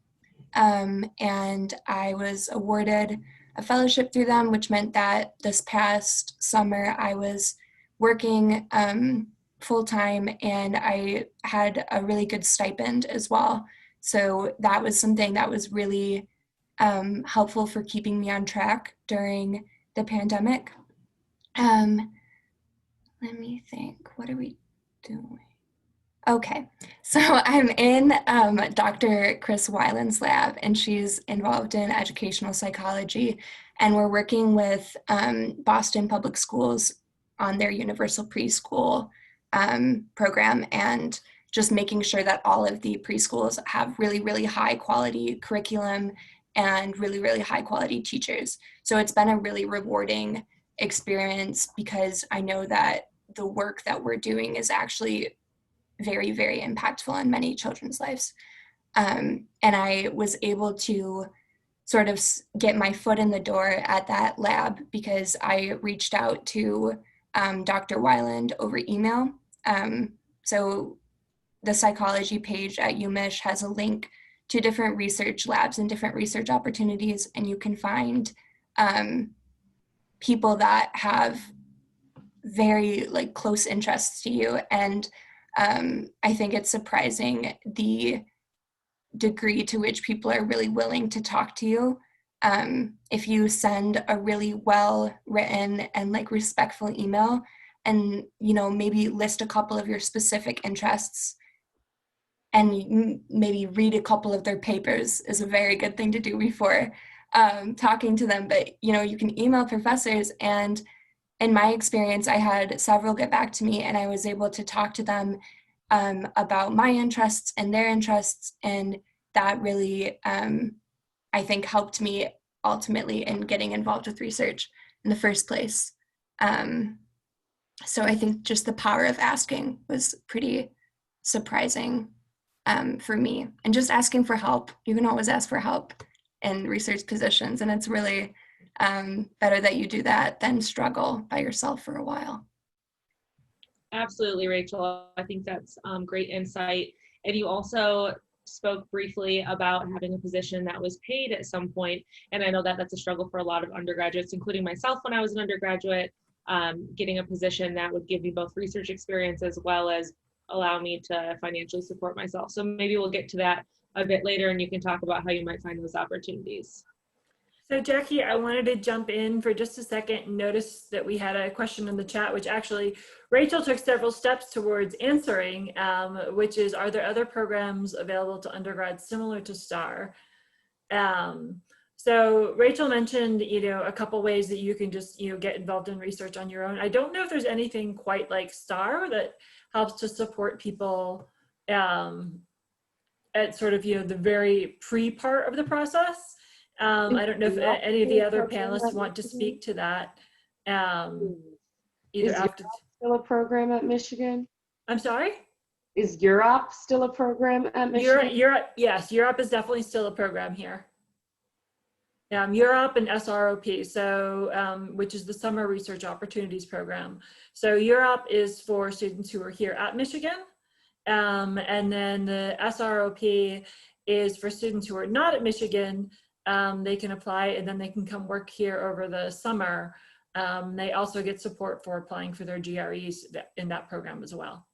And I was awarded a fellowship through them, which meant that this past summer I was working full-time, and I had a really good stipend as well. So that was something that was really helpful for keeping me on track during the pandemic. Let me think, what are we doing? Okay, so I'm in Dr. Chris Weiland's lab, and she's involved in educational psychology, and we're working with Boston Public Schools on their universal preschool program, and just making sure that all of the preschools have really, really high quality curriculum and really, really high quality teachers. So it's been a really rewarding experience because I know that the work that we're doing is actually very, very impactful in many children's lives. And I was able to sort of get my foot in the door at that lab because I reached out to Dr. Weiland over email. So the psychology page at UMich has a link to different research labs and different research opportunities, and you can find people that have very like close interests to you. And I think it's surprising the degree to which people are really willing to talk to you. If you send a really well written and like respectful email and, maybe list a couple of your specific interests and maybe read a couple of their papers is a very good thing to do before talking to them. But, you can email professors, and in my experience, I had several get back to me, and I was able to talk to them about my interests and their interests, and that really, I think, helped me ultimately in getting involved with research in the first place. So I think just the power of asking was pretty surprising. for me. And just asking for help. You can always ask for help in research positions, and it's really better that you do that than struggle by yourself for a while. Absolutely, Rachel. I think that's great insight. And you also spoke briefly about having a position that was paid at some point. And I know that that's a struggle for a lot of undergraduates, including myself when I was an undergraduate, getting a position that would give me both research experience as well as allow me to financially support myself. So maybe we'll get to that a bit later and you can talk about how you might find those opportunities. So Jackie, I wanted to jump in for just a second and notice that we had a question in the chat, which actually Rachel took several steps towards answering, which is, are there other programs available to undergrads similar to STAR? So Rachel mentioned, a couple ways that you can just, get involved in research on your own. I don't know if there's anything quite like STAR that helps to support people at sort of, the very pre-part of the process. I don't know if any of the other panelists want to speak to that. Either after. Still a program at Michigan? I'm sorry? Is Europe still a program at Michigan? Europe, yes, Europe is definitely still a program here. Europe and SROP, so which is the Summer Research Opportunities Program. So Europe is for students who are here at Michigan, and then the SROP is for students who are not at Michigan. They can apply and then they can come work here over the summer. They also get support for applying for their GREs in that program as well.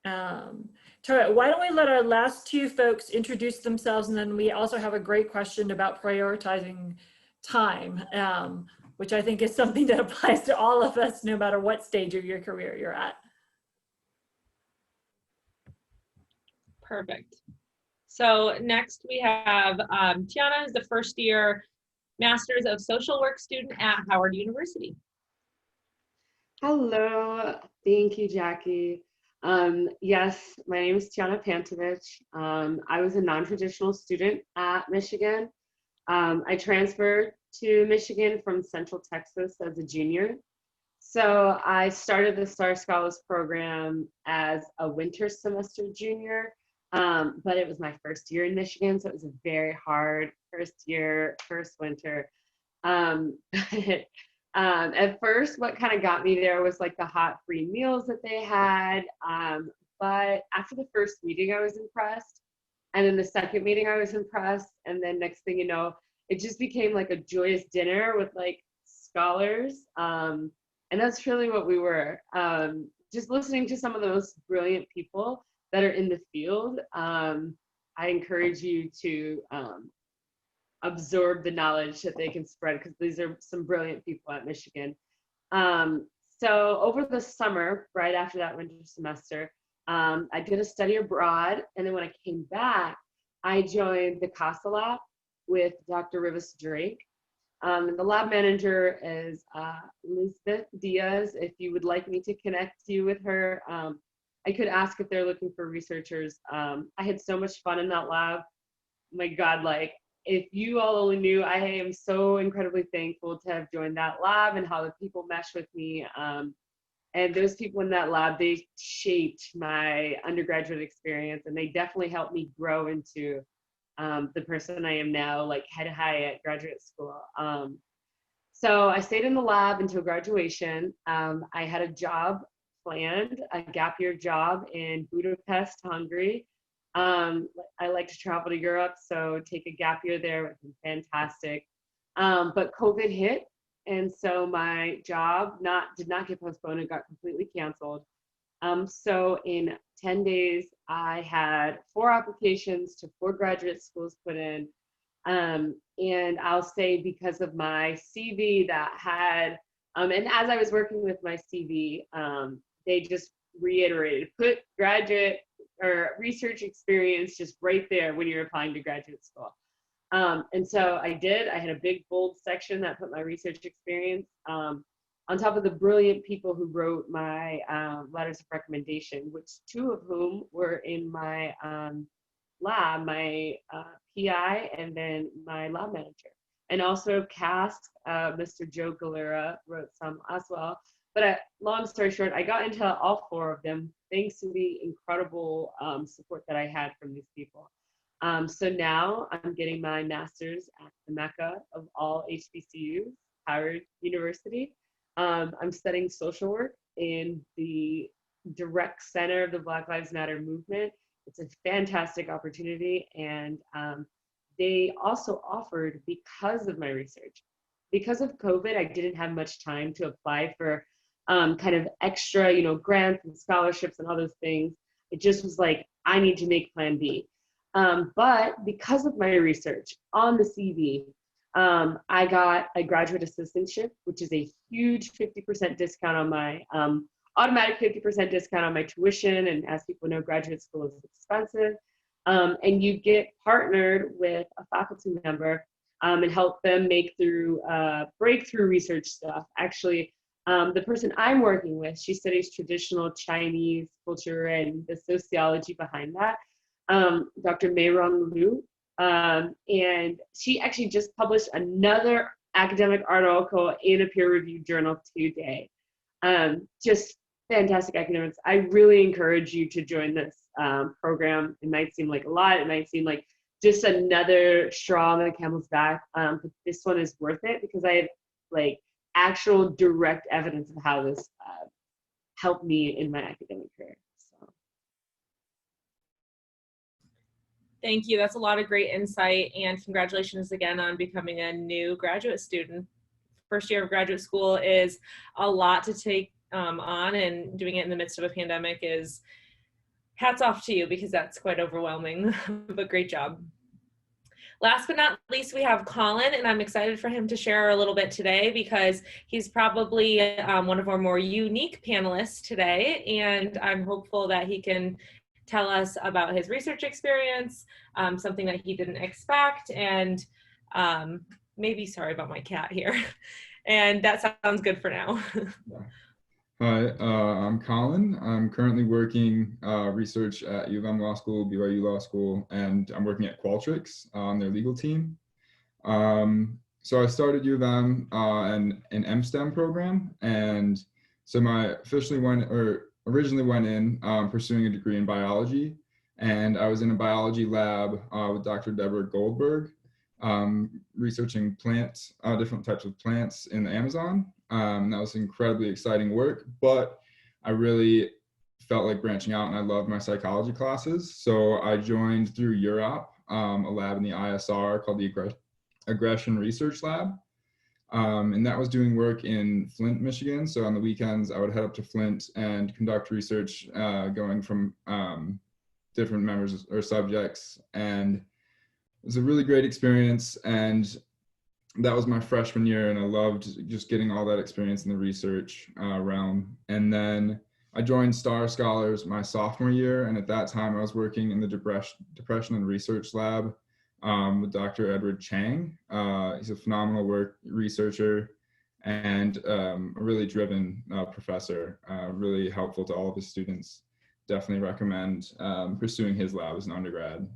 Tara, why don't we let our last two folks introduce themselves, and then we also have a great question about prioritizing time, which I think is something that applies to all of us no matter what stage of your career you're at. Perfect. So next we have Tiana, who's the first year Masters of Social Work student at Howard University. Hello, thank you, Jackie. Yes, my name is Tiana Pantovich. I was a non-traditional student at Michigan. I transferred to Michigan from Central Texas as a junior. So I started the Star Scholars program as a winter semester junior. But it was my first year in Michigan, so it was a very hard first winter. At first, what kind of got me there was like the hot free meals that they had. But after the first meeting, I was impressed. And then the second meeting, I was impressed. And then next thing you know, it just became like a joyous dinner with like scholars. And that's really what we were. Just listening to some of the most brilliant people that are in the field. I encourage you to absorb the knowledge that they can spread, because these are some brilliant people at Michigan. So over the summer, right after that winter semester, I did a study abroad. And then when I came back, I joined the CASA lab with Dr. Rivas Drake. The lab manager is Lisbeth Diaz. If you would like me to connect you with her, I could ask if they're looking for researchers. I had so much fun in that lab. My God, like, if you all only knew, I am so incredibly thankful to have joined that lab and how the people mesh with me. And those people in that lab, they shaped my undergraduate experience, and they definitely helped me grow into the person I am now, like head high at graduate school. So I stayed in the lab until graduation. I had a job planned, a gap year job in Budapest, Hungary. I like to travel to Europe, so take a gap year there would be fantastic. But COVID hit, and so my job did not get postponed, it got completely canceled. So in 10 days, I had 4 applications to 4 graduate schools put in. And I'll say, because of my CV that had, and as I was working with my CV, they just reiterated, put graduate or research experience just right there when you're applying to graduate school. And so I did. I had a big bold section that put my research experience on top of the brilliant people who wrote my letters of recommendation, which 2 of whom were in my lab, my PI and then my lab manager. And also CAST, Mr. Joe Galera wrote some as well. long story short, I got into all 4 of them thanks to the incredible support that I had from these people. So now I'm getting my master's at the Mecca of all HBCUs, Howard University. I'm studying social work in the direct center of the Black Lives Matter movement. It's a fantastic opportunity, and they also offered, because of my research, because of COVID, I didn't have much time to apply for kind of extra, grants and scholarships and all those things. It just was like, I need to make plan B. But because of my research on the CV, I got a graduate assistantship, which is a huge 50% discount on my automatic 50% discount on my tuition. And as people know, graduate school is expensive. And you get partnered with a faculty member and help them make through breakthrough research stuff. Actually, the person I'm working with, she studies traditional Chinese culture and the sociology behind that, Dr. Meirong Liu. And she actually just published another academic article in a peer-reviewed journal today. Just fantastic academics. I really encourage you to join this program. It might seem like a lot. It might seem like just another straw on the camel's back. But this one is worth it because I have like actual direct evidence of how this helped me in my academic career. So. Thank you. That's a lot of great insight, and congratulations again on becoming a new graduate student. First year of graduate school is a lot to take on, and doing it in the midst of a pandemic is hats off to you because that's quite overwhelming, but great job. Last but not least, we have Colin, and I'm excited for him to share a little bit today because he's probably one of our more unique panelists today, and I'm hopeful that he can tell us about his research experience, something that he didn't expect, and maybe, sorry about my cat here, and that sounds good for now. Hi, I'm Colin. I'm currently working research at U of M Law School, BYU Law School, and I'm working at Qualtrics on their legal team. So I started U of M an MSTEM program, and so originally went in pursuing a degree in biology, and I was in a biology lab with Dr. Deborah Goldberg, researching plants, different types of plants in the Amazon. That was incredibly exciting work, but I really felt like branching out, and I loved my psychology classes. So I joined through UROP, a lab in the ISR called the Aggression Research Lab. And that was doing work in Flint, Michigan. So on the weekends, I would head up to Flint and conduct research going from different members or subjects. And it was a really great experience. And that was my freshman year, and I loved just getting all that experience in the research realm. And then I joined Star Scholars my sophomore year, and at that time I was working in the Depression and Research Lab with Dr. Edward Chang. He's a phenomenal researcher and a really driven professor, really helpful to all of his students. Definitely recommend pursuing his lab as an undergrad.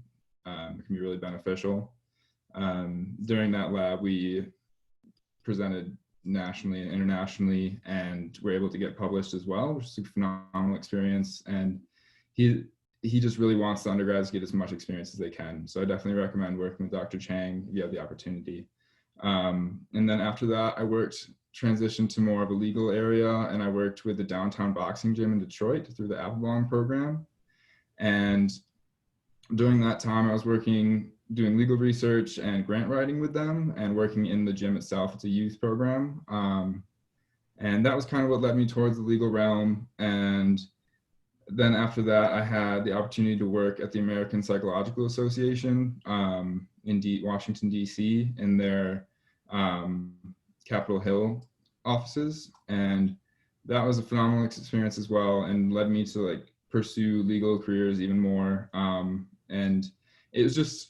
It can be really beneficial. During that lab, we presented nationally and internationally, and were able to get published as well, which is a phenomenal experience. And he just really wants the undergrads to get as much experience as they can. So I definitely recommend working with Dr. Chang if you have the opportunity. And then after that, I transitioned to more of a legal area, and I worked with the Downtown Boxing Gym in Detroit through the Applebaum program. And during that time, I was doing legal research and grant writing with them, and working in the gym itself. It's a youth program. And that was kind of what led me towards the legal realm. And then after that, I had the opportunity to work at the American Psychological Association in Washington, D.C. in their Capitol Hill offices. And that was a phenomenal experience as well, and led me to pursue legal careers even more. And it was just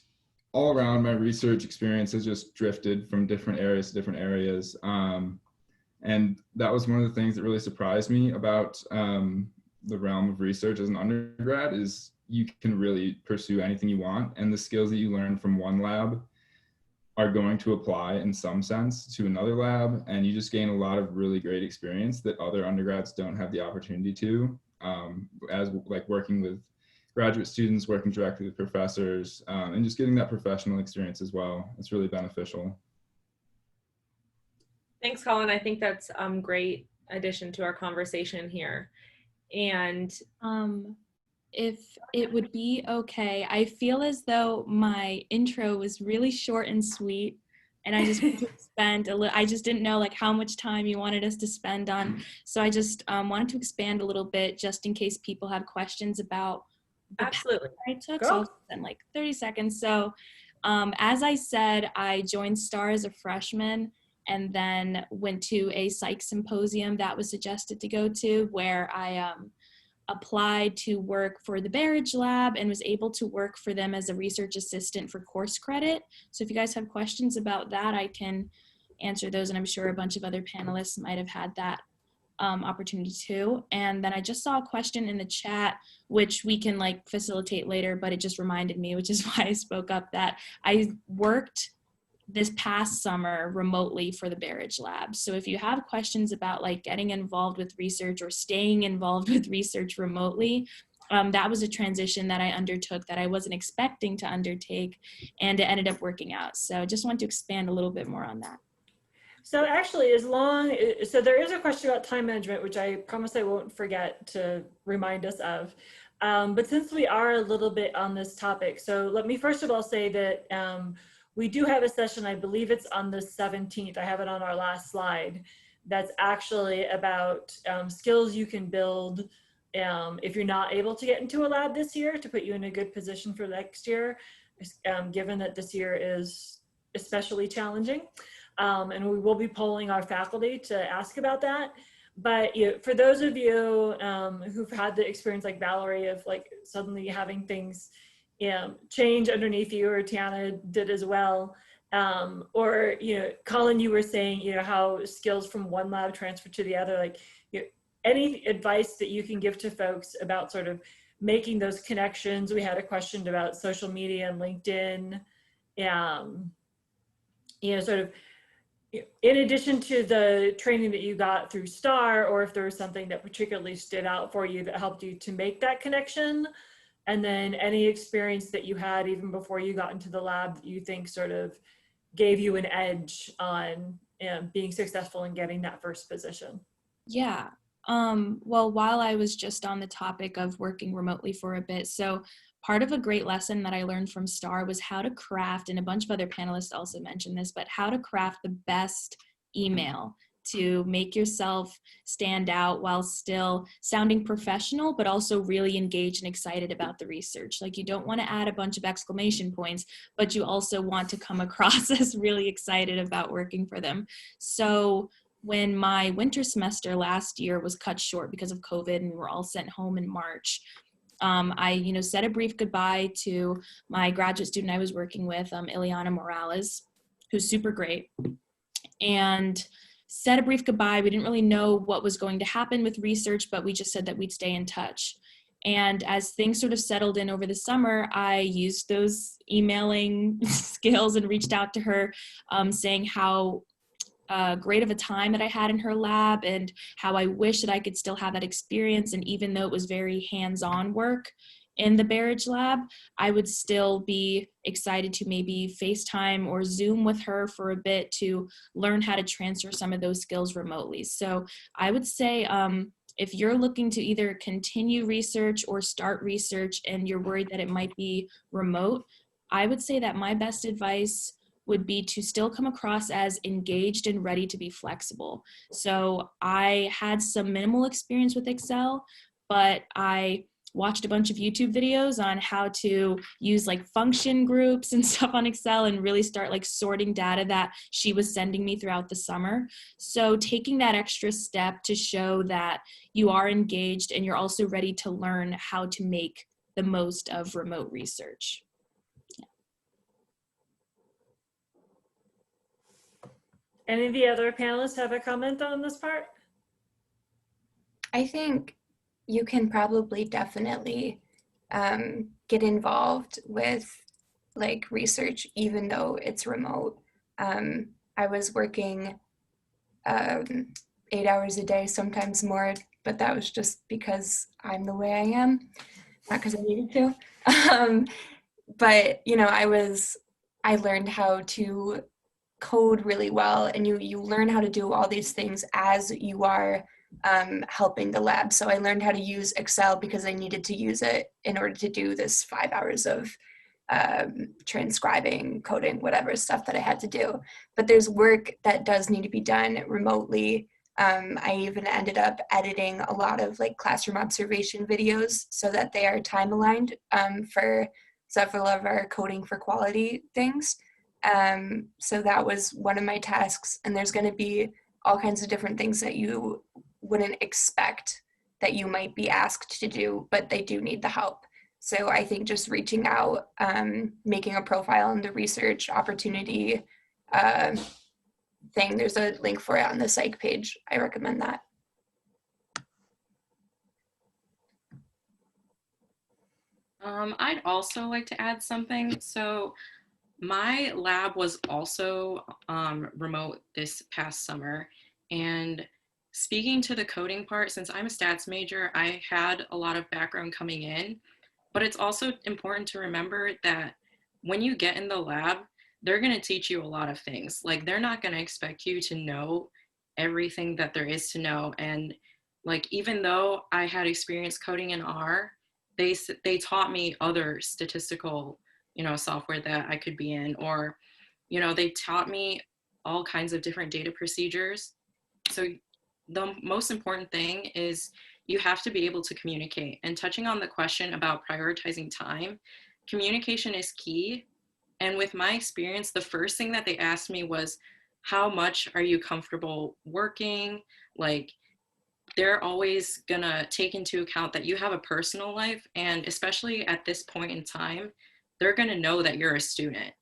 all around, my research experience has just drifted from different areas to different areas. And that was one of the things that really surprised me about the realm of research as an undergrad, is you can really pursue anything you want. And the skills that you learn from one lab are going to apply in some sense to another lab, and you just gain a lot of really great experience that other undergrads don't have the opportunity to, as like working with graduate students, working directly with professors, and just getting that professional experience as well. It's really beneficial. Thanks, Colin. I think that's a great addition to our conversation here. And if it would be okay, I feel as though my intro was really short and sweet, and I just wanted to spend a little, I just didn't know like how much time you wanted us to spend on. So I just wanted to expand a little bit just in case people have questions about the absolutely. path I took. Go. So I'll spend like 30 seconds. So as I said, I joined STAR as a freshman and then went to a psych symposium that was suggested to go to, where I applied to work for the Barrage Lab and was able to work for them as a research assistant for course credit. So if you guys have questions about that, I can answer those, and I'm sure a bunch of other panelists might have had that opportunity too. And then I just saw a question in the chat, which we can like facilitate later, but it just reminded me, which is why I spoke up, that I worked this past summer remotely for the Barrage Lab. So if you have questions about like getting involved with research or staying involved with research remotely, that was a transition that I undertook that I wasn't expecting to undertake, and it ended up working out. So just want to expand a little bit more on that. So actually, so there is a question about time management, which I promise I won't forget to remind us of. But since we are a little bit on this topic, so let me first of all say that we do have a session, I believe it's on the 17th, I have it on our last slide, that's actually about skills you can build if you're not able to get into a lab this year, to put you in a good position for next year, given that this year is especially challenging. And we will be polling our faculty to ask about that. But for those of you who've had the experience like Valerie of like suddenly having things change underneath you, or Tiana did as well, or Colin, you were saying how skills from one lab transfer to the other, like any advice that you can give to folks about sort of making those connections. We had a question about social media and LinkedIn, sort of in addition to the training that you got through STAR, or if there was something that particularly stood out for you that helped you to make that connection. And then any experience that you had even before you got into the lab that you think sort of gave you an edge on being successful in getting that first position. Yeah. Well, while I was just on the topic of working remotely for a bit, so part of a great lesson that I learned from STAR was how to craft, and a bunch of other panelists also mentioned this, but how to craft the best email to make yourself stand out while still sounding professional, but also really engaged and excited about the research. Like, you don't want to add a bunch of exclamation points, but you also want to come across as really excited about working for them. So when my winter semester last year was cut short because of COVID and we were all sent home in March, I said a brief goodbye to my graduate student I was working with, Ileana Morales, who's super great, and said a brief goodbye. We didn't really know what was going to happen with research, but we just said that we'd stay in touch. And as things sort of settled in over the summer, I used those emailing skills and reached out to her, saying how great of a time that I had in her lab and how I wish that I could still have that experience. And even though it was very hands-on work in the Barrage Lab, I would still be excited to maybe FaceTime or Zoom with her for a bit to learn how to transfer some of those skills remotely. So I would say if you're looking to either continue research or start research and you're worried that it might be remote, I would say that my best advice would be to still come across as engaged and ready to be flexible. So I had some minimal experience with Excel, but I watched a bunch of YouTube videos on how to use like function groups and stuff on Excel and really start like sorting data that she was sending me throughout the summer. So taking that extra step to show that you are engaged and you're also ready to learn how to make the most of remote research. Any of the other panelists have a comment on this part? I think you can probably definitely get involved with like research even though it's remote. I was working 8 hours a day, sometimes more, but that was just because I'm the way I am, not because I needed to. But, you know, I learned how to code really well, and you learn how to do all these things as you are helping the lab. So I learned how to use Excel because I needed to use it in order to do this 5 hours of transcribing, coding, whatever stuff that I had to do. But there's work that does need to be done remotely. I even ended up editing a lot of like classroom observation videos so that they are time aligned for several of our coding for quality things. So that was one of my tasks, and there's going to be all kinds of different things that you wouldn't expect that you might be asked to do, but they do need the help. So I think just reaching out, making a profile in the research opportunity thing, there's a link for it on the psych page. I recommend that. I'd also like to add something. So my lab was also remote this past summer, and speaking to the coding part, since I'm a stats major, I had a lot of background coming in, but it's also important to remember that when you get in the lab, they're going to teach you a lot of things. Like, they're not going to expect you to know everything that there is to know. And like, even though I had experience coding in R, they taught me other statistical, you know, software that I could be in, or, you know, they taught me all kinds of different data procedures. So the most important thing is you have to be able to communicate. And touching on the question about prioritizing time, communication is key. And with my experience, the first thing that they asked me was, how much are you comfortable working? Like, they're always gonna take into account that you have a personal life, and especially at this point in time, they're gonna know that you're a student,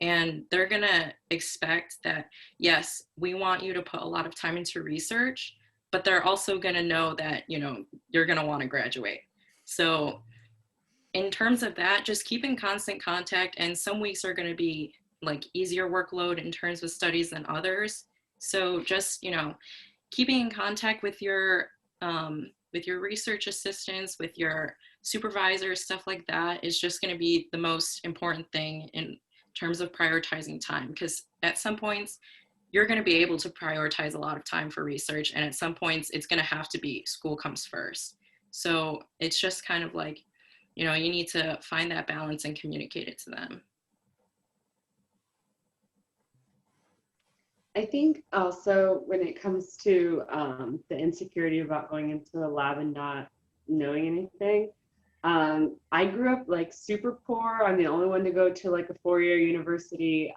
and they're gonna expect that, yes, we want you to put a lot of time into research, but they're also gonna know that, you know, you're gonna wanna graduate. So in terms of that, just keep in constant contact, and some weeks are gonna be like easier workload in terms of studies than others. So just, you know, keeping in contact with your research assistants, with your supervisors, stuff like that is just going to be the most important thing in terms of prioritizing time, because at some points you're going to be able to prioritize a lot of time for research, and at some points it's going to have to be school comes first. So it's just kind of like, you know, you need to find that balance and communicate it to them. I think also when it comes to the insecurity about going into the lab and not knowing anything, I grew up like super poor. I'm the only one to go to like a 4-year university,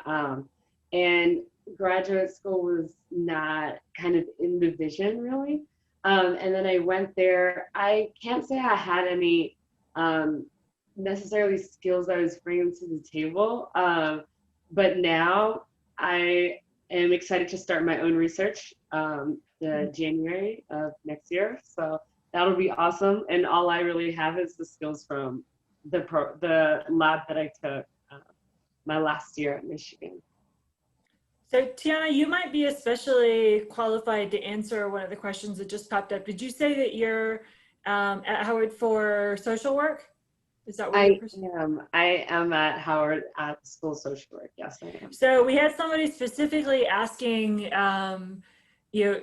and graduate school was not kind of in the vision really. And then I went there. I can't say I had any necessarily skills I was bringing to the table, but now I am excited to start my own research the January of next year. So that'll be awesome. And all I really have is the skills from the lab that I took my last year at Michigan. So Tiana, you might be especially qualified to answer one of the questions that just popped up. Did you say that you're at Howard for social work? Is that what I am at Howard at School of Social Work. Yes, I am. So we had somebody specifically asking, you know,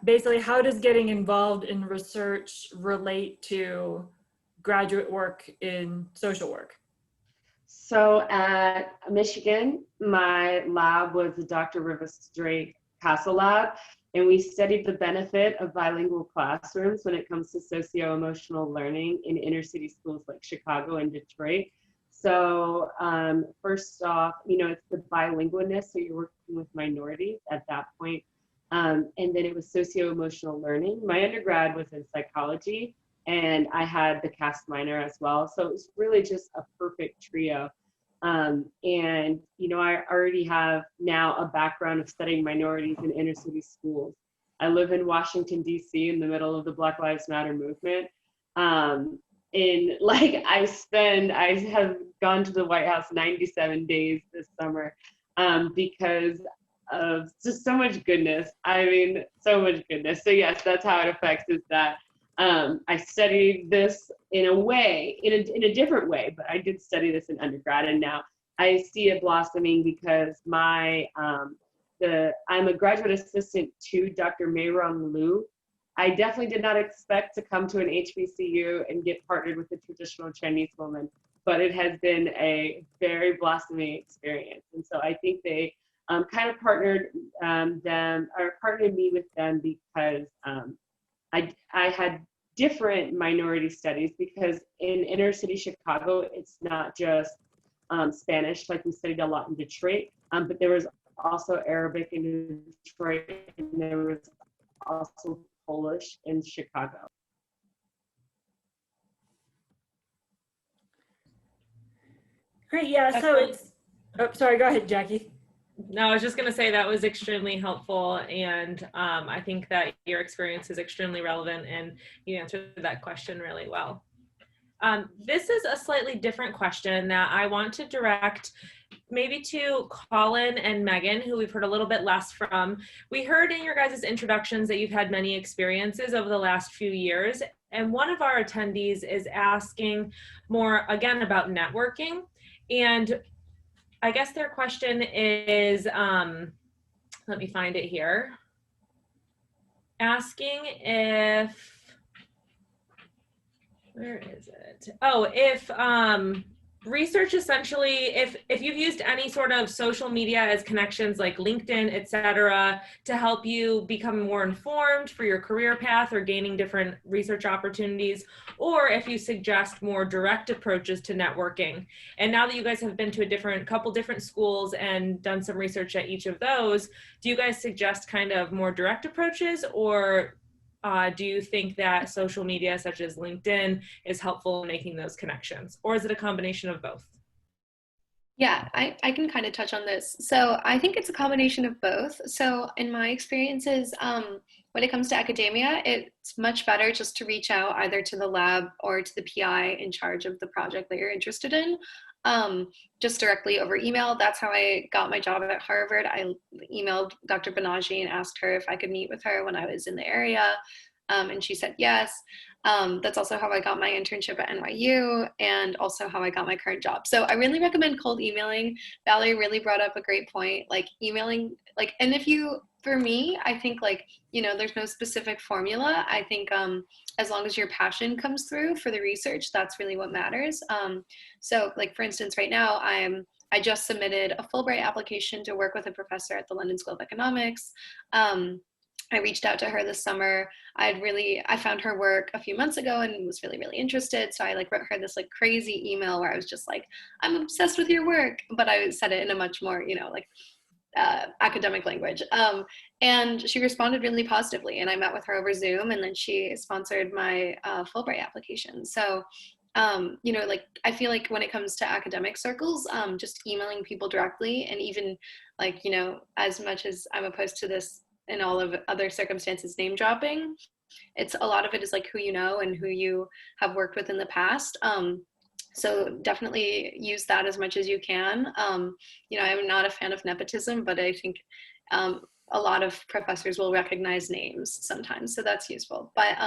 basically how does getting involved in research relate to graduate work in social work? So at Michigan, my lab was the Dr. Rivers Drake Castle Lab, and we studied the benefit of bilingual classrooms when it comes to socio-emotional learning in inner city schools like Chicago and Detroit. So first off, you know, it's the bilingualness, so you're working with minorities at that point. And then it was socio-emotional learning. My undergrad was in psychology, and I had the cast minor as well. So it was really just a perfect trio. And, you know, I already have now a background of studying minorities in inner city schools. I live in Washington, D.C. in the middle of the Black Lives Matter movement. I have gone to the White House 97 days this summer. because of just so much goodness. I mean, so much goodness. So yes, that's how it affects, is that I studied this in a way, in a different way, but I did study this in undergrad, and now I see it blossoming because I'm a graduate assistant to Dr. Mayron Liu. I definitely did not expect to come to an HBCU and get partnered with a traditional Chinese woman, but it has been a very blossoming experience. And so I think they kind of partnered me with them because I had different minority studies, because in inner city Chicago, it's not just Spanish, like we studied a lot in Detroit, but there was also Arabic in Detroit, and there was also Polish in Chicago. Great, yeah, so it's, oh, sorry, go ahead, Jackie. No, I was just going to say that was extremely helpful, and I think that your experience is extremely relevant, and you answered that question really well. This is a slightly different question that I want to direct maybe to Colin and Megan, who we've heard a little bit less from. We heard in your guys' introductions that you've had many experiences over the last few years, and one of our attendees is asking more, again, about networking. And I guess their question is, let me find it here, asking if, where is it? Oh, if research essentially, if you've used any sort of social media as connections like LinkedIn, et cetera, to help you become more informed for your career path or gaining different research opportunities, or if you suggest more direct approaches to networking. And now that you guys have been to a couple different schools and done some research at each of those, do you guys suggest kind of more direct approaches, or do you think that social media such as LinkedIn is helpful in making those connections? Or is it a combination of both? Yeah, I can kind of touch on this. So I think it's a combination of both. So in my experiences, when it comes to academia, it's much better just to reach out either to the lab or to the PI in charge of the project that you're interested in, just directly over email. That's how I got my job at Harvard. I emailed Dr. Banaji and asked her if I could meet with her when I was in the area, and she said yes. That's also how I got my internship at NYU, and also how I got my current job. So I really recommend cold emailing. Valerie really brought up a great point, like emailing, like, and if you, for me, I think like, you know, there's no specific formula. I think as long as your passion comes through for the research, that's really what matters. So like, for instance, right now, I just submitted a Fulbright application to work with a professor at the London School of Economics. I reached out to her this summer. I found her work a few months ago and was really, really interested. So I like wrote her this like crazy email where I was just like, I'm obsessed with your work, but I said it in a much more, you know, like academic language. And she responded really positively, and I met with her over Zoom, and then she sponsored my Fulbright application. So, you know, like, I feel like when it comes to academic circles, just emailing people directly, and even like, you know, as much as I'm opposed to this in all of other circumstances, name dropping, it's a lot of it is like who you know and who you have worked with in the past. So definitely use that as much as you can. You know, I'm not a fan of nepotism, but I think a lot of professors will recognize names sometimes, so that's useful. But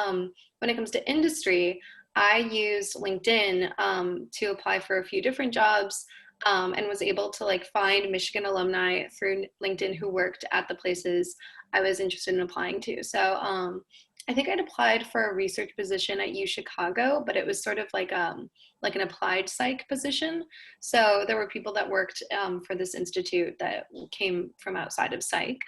when it comes to industry, I used LinkedIn to apply for a few different jobs, and was able to like find Michigan alumni through LinkedIn who worked at the places I was interested in applying to. So I think I'd applied for a research position at U Chicago, but it was sort of like an applied psych position. So there were people that worked for this institute that came from outside of psych.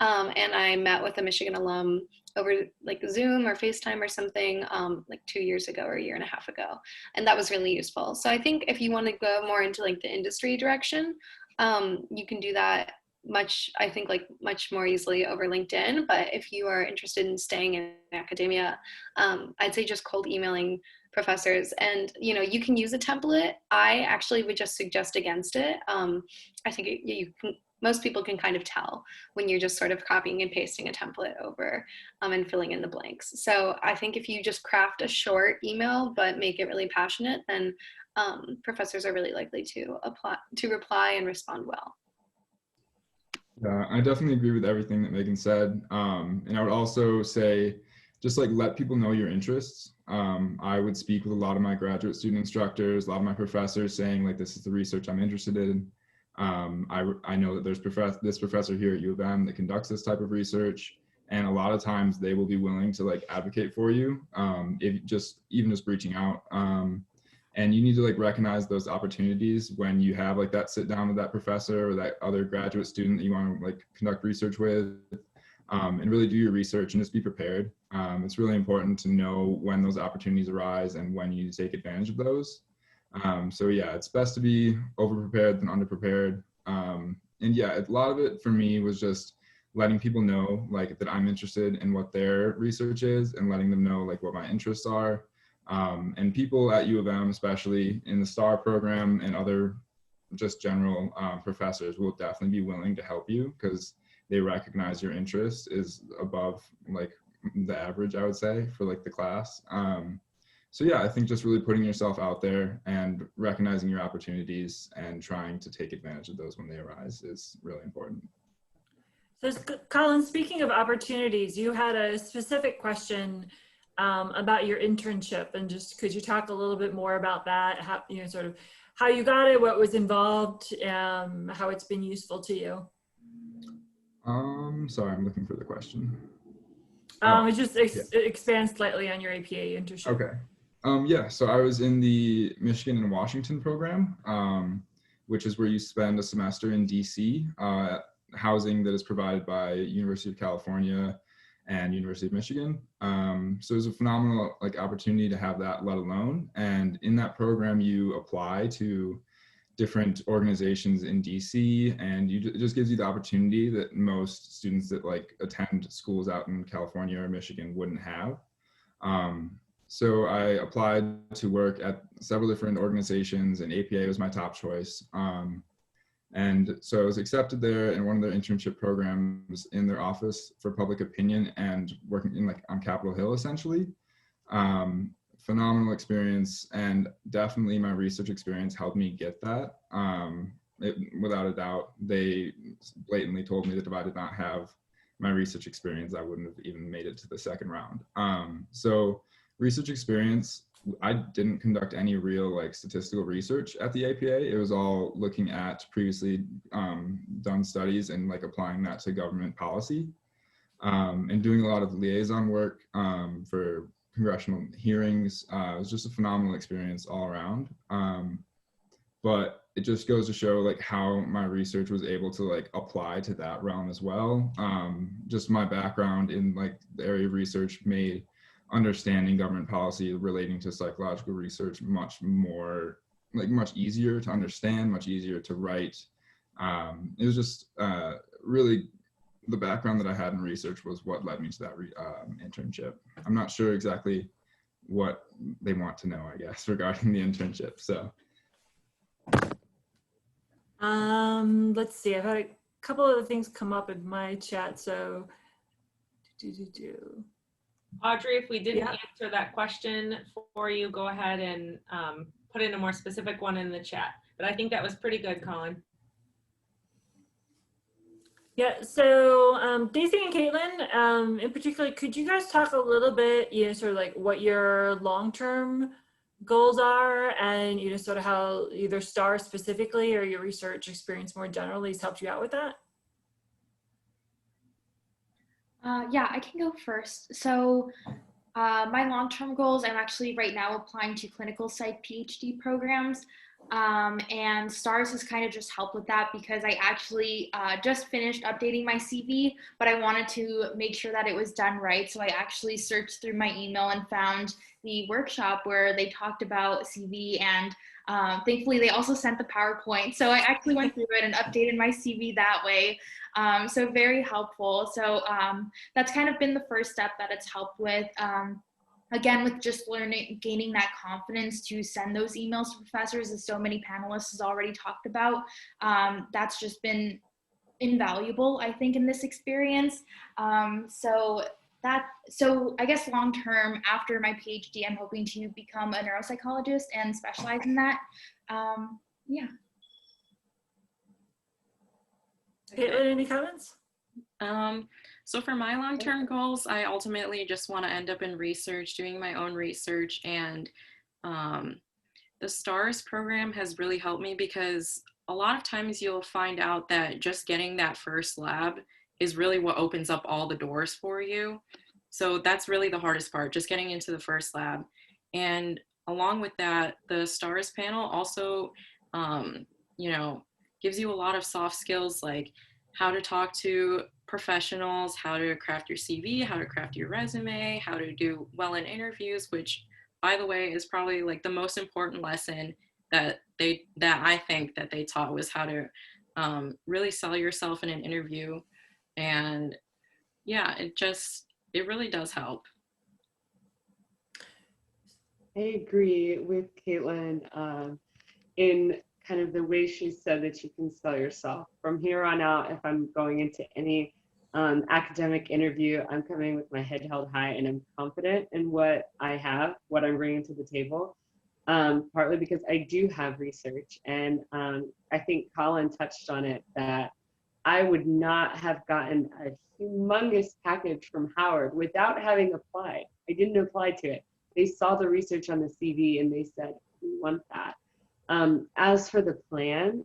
And I met with a Michigan alum over like Zoom or FaceTime or something like 2 years ago or a year and a half ago. And that was really useful. So I think if you want to go more into like the industry direction, you can do that much more easily over LinkedIn. But if you are interested in staying in academia, I'd say just cold emailing professors. And, you know, you can use a template. I actually would just suggest against it. I think most people can kind of tell when you're just sort of copying and pasting a template over and filling in the blanks. So I think if you just craft a short email but make it really passionate, then professors are really likely to reply and respond well. Yeah, I definitely agree with everything that Megan said. And I would also say, just like let people know your interests. I would speak with a lot of my graduate student instructors, a lot of my professors saying like, this is the research I'm interested in. I know that there's this professor here at U of M that conducts this type of research. And a lot of times they will be willing to like advocate for you, if even just reaching out. And you need to like recognize those opportunities when you have like that sit down with that professor or that other graduate student that you want to like conduct research with, and really do your research and just be prepared. It's really important to know when those opportunities arise and when you take advantage of those. So yeah, it's best to be over-prepared than under-prepared. And yeah, a lot of it for me was just letting people know like that I'm interested in what their research is and letting them know like what my interests are. And people at U of M, especially in the STAR program and other just general professors, will definitely be willing to help you because they recognize your interest is above like the average, I would say, for like the class. So yeah, I think just really putting yourself out there and recognizing your opportunities and trying to take advantage of those when they arise is really important. So Colin, speaking of opportunities, you had a specific question about your internship, and just could you talk a little bit more about that? How, you know, sort of how you got it, what was involved, how it's been useful to you. Sorry, I'm looking for the question. It just expands slightly on your APA internship. Okay. Yeah, so I was in the Michigan and Washington program, which is where you spend a semester in DC, housing that is provided by University of California and University of Michigan. So it was a phenomenal like opportunity to have that, let alone. And in that program, you apply to different organizations in DC, and it just gives you the opportunity that most students that like attend schools out in California or Michigan wouldn't have. So I applied to work at several different organizations, and APA was my top choice. And so I was accepted there in one of their internship programs in their office for public opinion and working in like on Capitol Hill essentially. Phenomenal experience, and definitely my research experience helped me get that. Without a doubt, they blatantly told me that if I did not have my research experience, I wouldn't have even made it to the second round. So research experience, I didn't conduct any real like statistical research at the APA. It was all looking at previously done studies and like applying that to government policy, and doing a lot of liaison work for congressional hearings. It was just a phenomenal experience all around. But it just goes to show like how my research was able to like apply to that realm as well. Just my background in like the area of research made understanding government policy relating to psychological research much easier to understand, much easier to write. It was just really the background that I had in research was what led me to that internship. I'm not sure exactly what they want to know, I guess, regarding the internship. So, let's see. I've had a couple of things come up in my chat. So, Audrey, if we didn't answer that question for you, go ahead and put in a more specific one in the chat. But I think that was pretty good, Colin. Yeah, so Daisy and Caitlin, in particular, could you guys talk a little bit, you know, sort of like what your long-term goals are, and you know, sort of how either STAR specifically or your research experience more generally has helped you out with that? Yeah, I can go first. So my long-term goals, I'm actually right now applying to clinical psych PhD programs. And STARS has kind of just helped with that because I actually just finished updating my CV, but I wanted to make sure that it was done right. So I actually searched through my email and found the workshop where they talked about CV, and thankfully they also sent the PowerPoint. So I actually went through it and updated my CV that way. So very helpful. So that's kind of been the first step that it's helped with. Again, with just gaining that confidence to send those emails to professors, as so many panelists has already talked about, that's just been invaluable, I think, in this experience. So I guess long-term, after my PhD, I'm hoping to become a neuropsychologist and specialize in that. Yeah. Caitlin, any comments? So for my long-term goals, I ultimately just want to end up in research, doing my own research, and the STARS program has really helped me because a lot of times you'll find out that just getting that first lab is really what opens up all the doors for you. So that's really the hardest part, just getting into the first lab. And along with that, the STARS panel also, you know, gives you a lot of soft skills like how to talk to professionals, how to craft your CV, how to craft your resume, how to do well in interviews, which, by the way, is probably like the most important lesson that I think that they taught, was how to really sell yourself in an interview. And yeah, it really does help. I agree with Caitlin in kind of the way she said that you can sell yourself. From here on out, if I'm going into any academic interview, I'm coming with my head held high and I'm confident in what I have, what I'm bringing to the table, partly because I do have research. And I think Colin touched on it, that I would not have gotten a humongous package from Howard without having applied. I didn't apply to it. They saw the research on the CV and they said, we want that. As for the plan,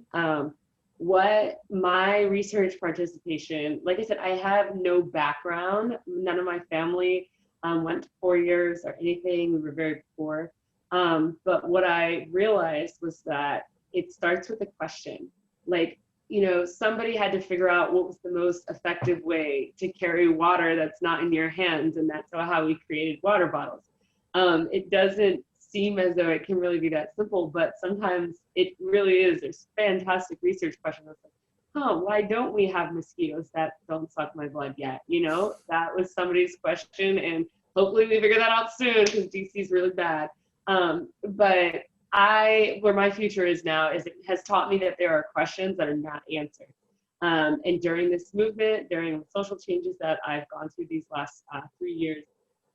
what my research participation, like I said, I have no background. None of my family went to 4 years or anything. We were very poor. But what I realized was that it starts with a question. Like, you know, somebody had to figure out what was the most effective way to carry water that's not in your hands. And that's how we created water bottles. It doesn't seem as though it can really be that simple, but sometimes it really is. There's fantastic research questions that's like, why don't we have mosquitoes that don't suck my blood yet? You know, that was somebody's question, and hopefully we figure that out soon because DC is really bad. But where my future is now is it has taught me that there are questions that are not answered. And during this movement, during the social changes that I've gone through these last 3 years,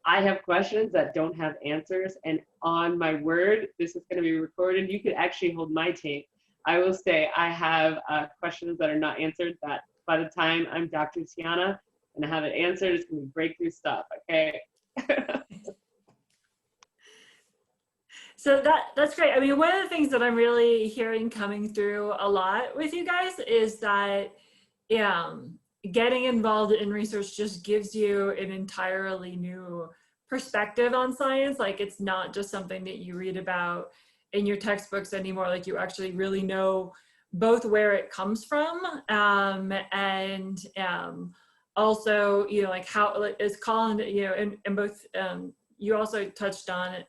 I have questions that don't have answers, and on my word, this is going to be recorded. You could actually hold my tape. I will say I have questions that are not answered that by the time I'm Dr. Tiana and I have it answered, it's going to be breakthrough stuff, okay? So that's great. I mean, one of the things that I'm really hearing coming through a lot with you guys is that getting involved in research just gives you an entirely new perspective on science. Like, it's not just something that you read about in your textbooks anymore. Like, you actually really know both where it comes from and also, you know, like how, like, as Colin, you know, and both you also touched on it,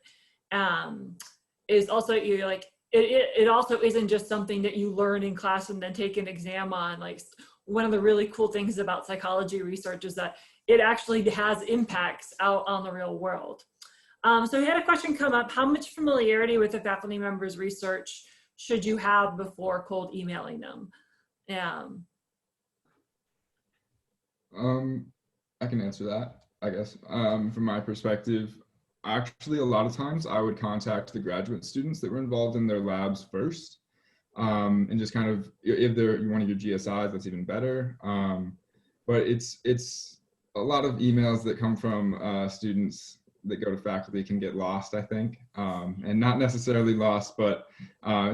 is also, you know, like it also isn't just something that you learn in class and then take an exam on. Like, one of the really cool things about psychology research is that it actually has impacts out on the real world. So we had a question come up: how much familiarity with a faculty member's research should you have before cold emailing them? I can answer that, I guess. From my perspective, actually, a lot of times I would contact the graduate students that were involved in their labs first. And just kind of, if they're one of your GSIs, that's even better. But it's a lot of emails that come from students that go to faculty can get lost, I think, and not necessarily lost, but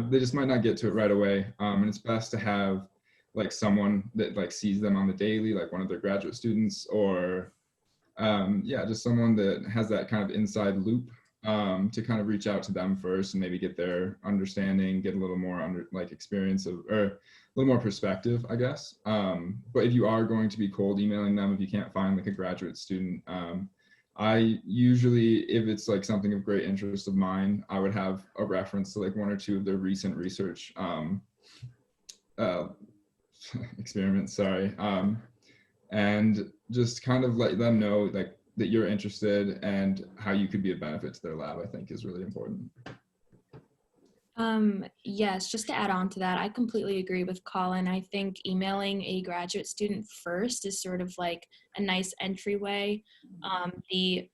they just might not get to it right away. And it's best to have like someone that like sees them on the daily, like one of their graduate students, or just someone that has that kind of inside loop to kind of reach out to them first and maybe get their understanding, get a little more experience of, or a little more perspective, I guess. But if you are going to be cold emailing them, if you can't find like a graduate student, I usually, if it's like something of great interest of mine, I would have a reference to like one or two of their recent research experiments, and just kind of let them know like that you're interested and how you could be a benefit to their lab, I think is really important. Yes, just to add on to that, I completely agree with Colin. I think emailing a graduate student first is sort of like a nice entryway. The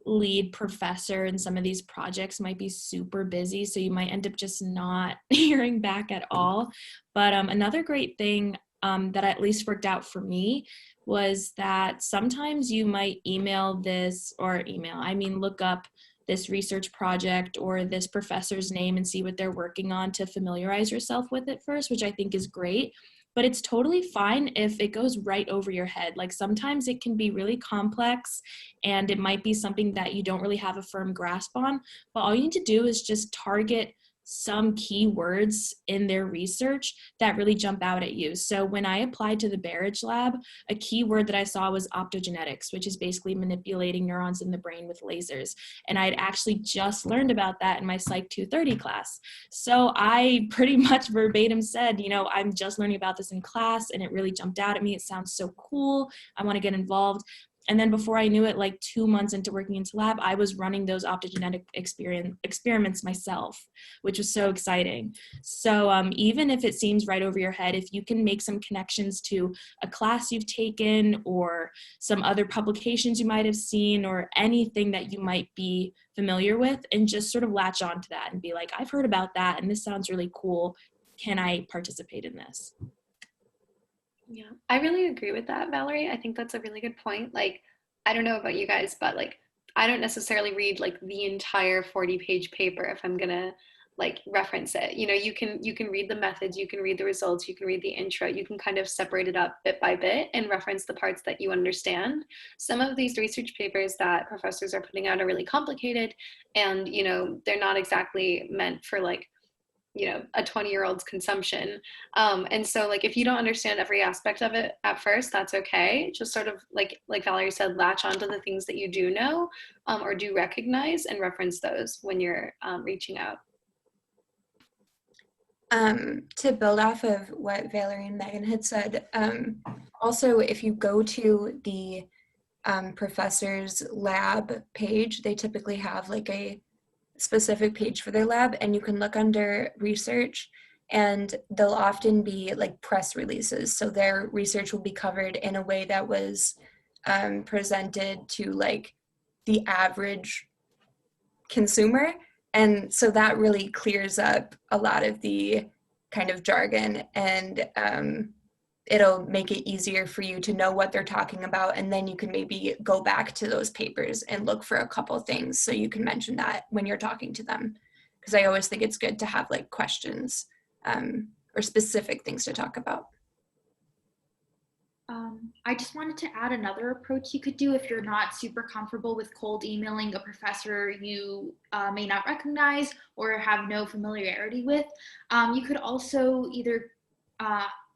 lead professor in some of these projects might be super busy, so you might end up just not hearing back at all. But another great thing that at least worked out for me was that sometimes you might look up this research project or this professor's name and see what they're working on to familiarize yourself with it first, which I think is great. But it's totally fine if it goes right over your head. Like sometimes it can be really complex and it might be something that you don't really have a firm grasp on, but all you need to do is just target some key words in their research that really jump out at you. So when I applied to the Barrage Lab, a key word that I saw was optogenetics, which is basically manipulating neurons in the brain with lasers. And I had actually just learned about that in my Psych 230 class. So I pretty much verbatim said, I'm just learning about this in class and it really jumped out at me. It sounds so cool. I want to get involved. And then before I knew it, like 2 months into working into lab, I was running those optogenetic experiments myself, which was so exciting. So even if it seems right over your head, if you can make some connections to a class you've taken or some other publications you might have seen or anything that you might be familiar with, and just sort of latch on to that and be like, I've heard about that and this sounds really cool. Can I participate in this? Yeah, I really agree with that, Valerie. I think that's a really good point. Like, I don't know about you guys, but like, I don't necessarily read like the entire 40-page paper if I'm gonna like reference it. You can read the methods, you can read the results, you can read the intro, you can kind of separate it up bit by bit and reference the parts that you understand. Some of these research papers that professors are putting out are really complicated and, they're not exactly meant for like, a 20-year-old's consumption. And so like, if you don't understand every aspect of it at first, that's okay. Just sort of like Valerie said, latch onto the things that you do know or do recognize and reference those when you're reaching out. To build off of what Valerie and Megan had said, also if you go to the professor's lab page, they typically have like a specific page for their lab, and you can look under research and they'll often be like press releases. So their research will be covered in a way that was presented to like the average consumer. And so that really clears up a lot of the kind of jargon, and it'll make it easier for you to know what they're talking about. And then you can maybe go back to those papers and look for a couple things so you can mention that when you're talking to them. Because I always think it's good to have like questions or specific things to talk about. I just wanted to add another approach you could do if you're not super comfortable with cold emailing a professor you may not recognize or have no familiarity with. You could also either,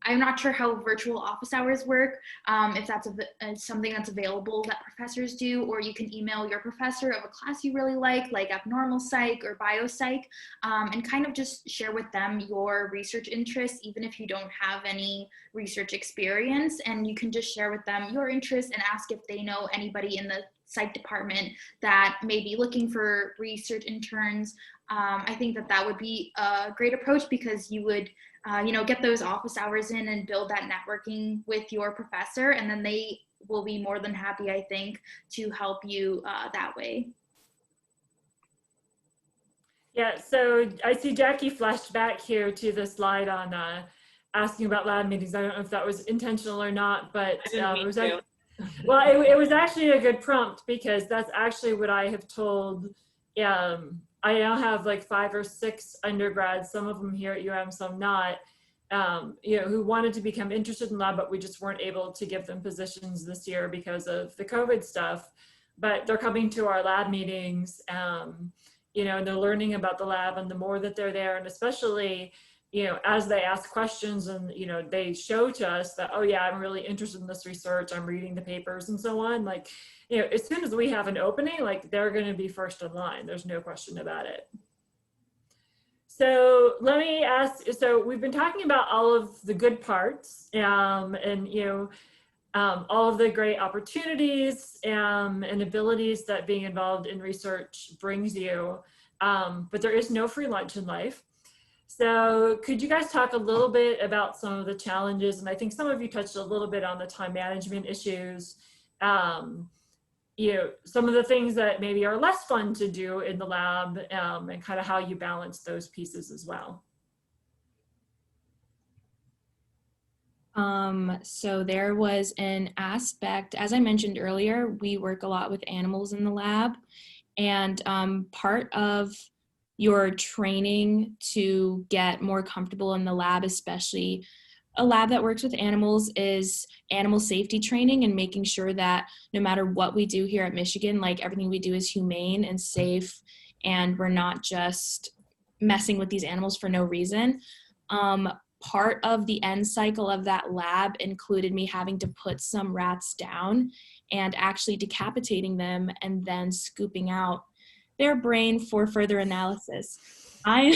I'm not sure how virtual office hours work, if that's something that's available that professors do, or you can email your professor of a class you really like abnormal psych or biopsych, and kind of just share with them your research interests, even if you don't have any research experience. And you can just share with them your interests and ask if they know anybody in the psych department that may be looking for research interns. I think that would be a great approach, because you would get those office hours in and build that networking with your professor, and then they will be more than happy, I think, to help you that way. Yeah, so I see Jackie flashed back here to the slide on asking about lab meetings. I don't know if that was intentional or not, but it was it was actually a good prompt, because that's actually what I have told. I now have like 5 or 6 undergrads, some of them here at some not, who wanted to become interested in lab, but we just weren't able to give them positions this year because of the COVID stuff. But they're coming to our lab meetings, and they're learning about the lab, and the more that they're there, and especially, as they ask questions and, they show to us that, oh yeah, I'm really interested in this research, I'm reading the papers and so on. Like, as soon as we have an opening, like they're going to be first in line. There's no question about it. So let me ask, so we've been talking about all of the good parts, and, all of the great opportunities and abilities that being involved in research brings you, but there is no free lunch in life. So could you guys talk a little bit about some of the challenges? And I think some of you touched a little bit on the time management issues, some of the things that maybe are less fun to do in the lab, and kind of how you balance those pieces as well. So there was an aspect, as I mentioned earlier, we work a lot with animals in the lab, and part of your training to get more comfortable in the lab, especially a lab that works with animals, is animal safety training and making sure that no matter what we do here at Michigan, like everything we do is humane and safe, and we're not just messing with these animals for no reason. Part of the end cycle of that lab included me having to put some rats down and actually decapitating them and then scooping out their brain for further analysis. I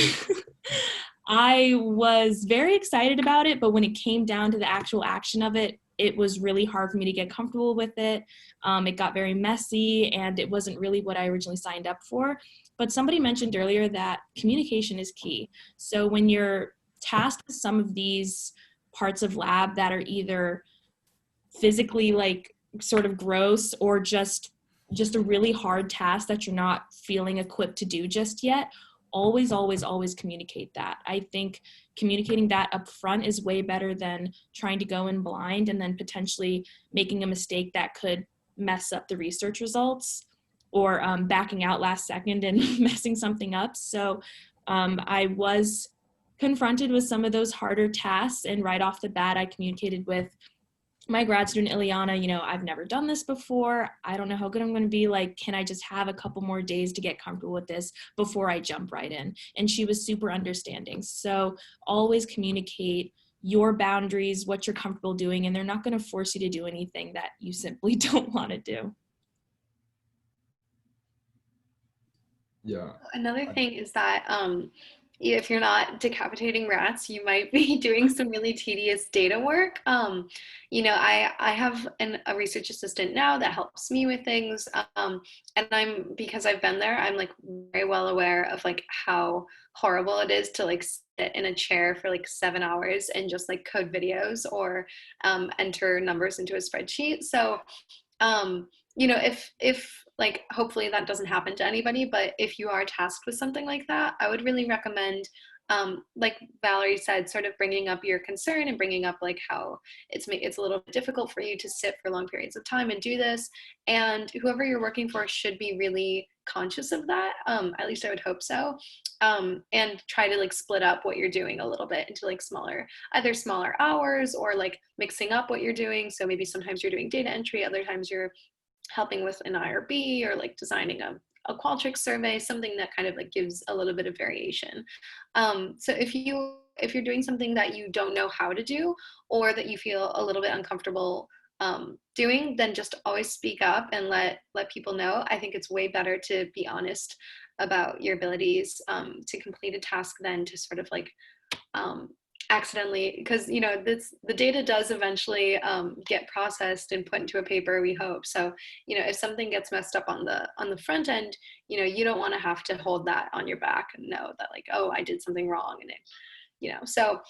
I was very excited about it, but when it came down to the actual action of it, it was really hard for me to get comfortable with it. It got very messy, and it wasn't really what I originally signed up for. But somebody mentioned earlier that communication is key. So when you're tasked with some of these parts of lab that are either physically like sort of gross or just a really hard task that you're not feeling equipped to do just yet, always communicate that. I think communicating that up front is way better than trying to go in blind and then potentially making a mistake that could mess up the research results, or backing out last second and messing something up. So I was confronted with some of those harder tasks, and right off the bat I communicated with my grad student Ileana, I've never done this before. I don't know how good I'm going to be. Like, can I just have a couple more days to get comfortable with this before I jump right in? And she was super understanding. So always communicate your boundaries, what you're comfortable doing, and they're not going to force you to do anything that you simply don't want to do. Yeah. Another thing is that if you're not decapitating rats, you might be doing some really tedious data work. I have a research assistant now that helps me with things, and because I've been there, I'm like very well aware of like how horrible it is to like sit in a chair for like 7 hours and just like code videos or enter numbers into a spreadsheet. So if like, hopefully that doesn't happen to anybody, but if you are tasked with something like that, I would really recommend, like Valerie said, sort of bringing up your concern and bringing up like how it's a little bit difficult for you to sit for long periods of time and do this. And whoever you're working for should be really conscious of that. At least I would hope so. And try to like split up what you're doing a little bit into like either smaller hours or like mixing up what you're doing. So maybe sometimes you're doing data entry, other times you're helping with an IRB or like designing a Qualtrics survey, something that kind of like gives a little bit of variation. So if you're doing something that you don't know how to do or that you feel a little bit uncomfortable doing, then just always speak up and let people know. I think it's way better to be honest about your abilities to complete a task than to sort of like accidentally, because the data does eventually get processed and put into a paper, we hope. So if something gets messed up on the front end, you don't want to have to hold that on your back and know that like, oh, I did something wrong, and it so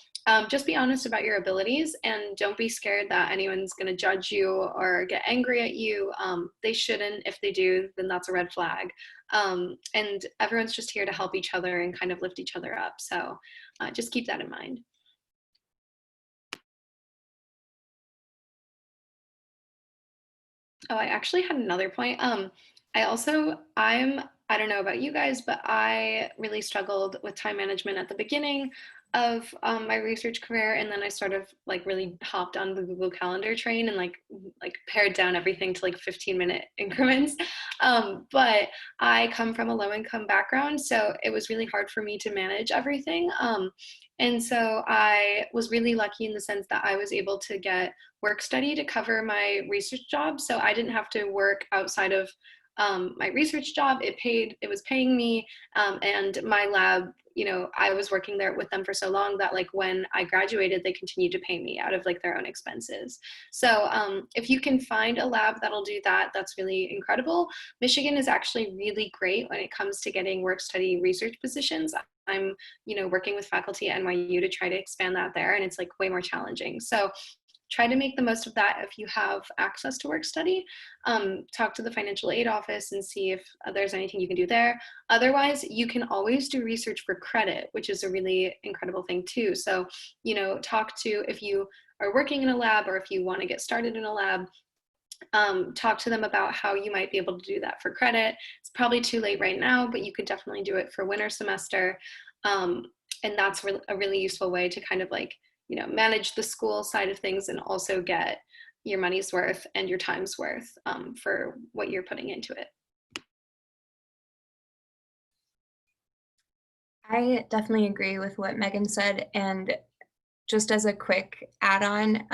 just be honest about your abilities, and don't be scared that anyone's going to judge you or get angry at you. They shouldn't. If they do, then that's a red flag. And everyone's just here to help each other and kind of lift each other up. So just keep that in mind. Oh, I actually had another point. I don't know about you guys, but I really struggled with time management at the beginning of my research career, and then I sort of like really hopped on the Google Calendar train and like pared down everything to like 15-minute increments. But I come from a low-income background, so it was really hard for me to manage everything. And so I was really lucky in the sense that I was able to get work study to cover my research job. So I didn't have to work outside of my research job. It was paying me, and my lab, I was working there with them for so long that like when I graduated, they continued to pay me out of like their own expenses. So if you can find a lab that'll do that, that's really incredible. Michigan is actually really great when it comes to getting work study research positions. I'm, working with faculty at NYU to try to expand that there, and it's like way more challenging. So try to make the most of that if you have access to work study. Talk to the financial aid office and see if there's anything you can do there. Otherwise, you can always do research for credit, which is a really incredible thing too. So, talk to, if you are working in a lab, or if you want to get started in a lab, talk to them about how you might be able to do that for credit. It's probably too late right now, but you could definitely do it for winter semester. And that's a really useful way to kind of like, you know, manage the school side of things and also get your money's worth and your time's worth for what you're putting into it. I definitely agree with what Megan said. And just as a quick add-on,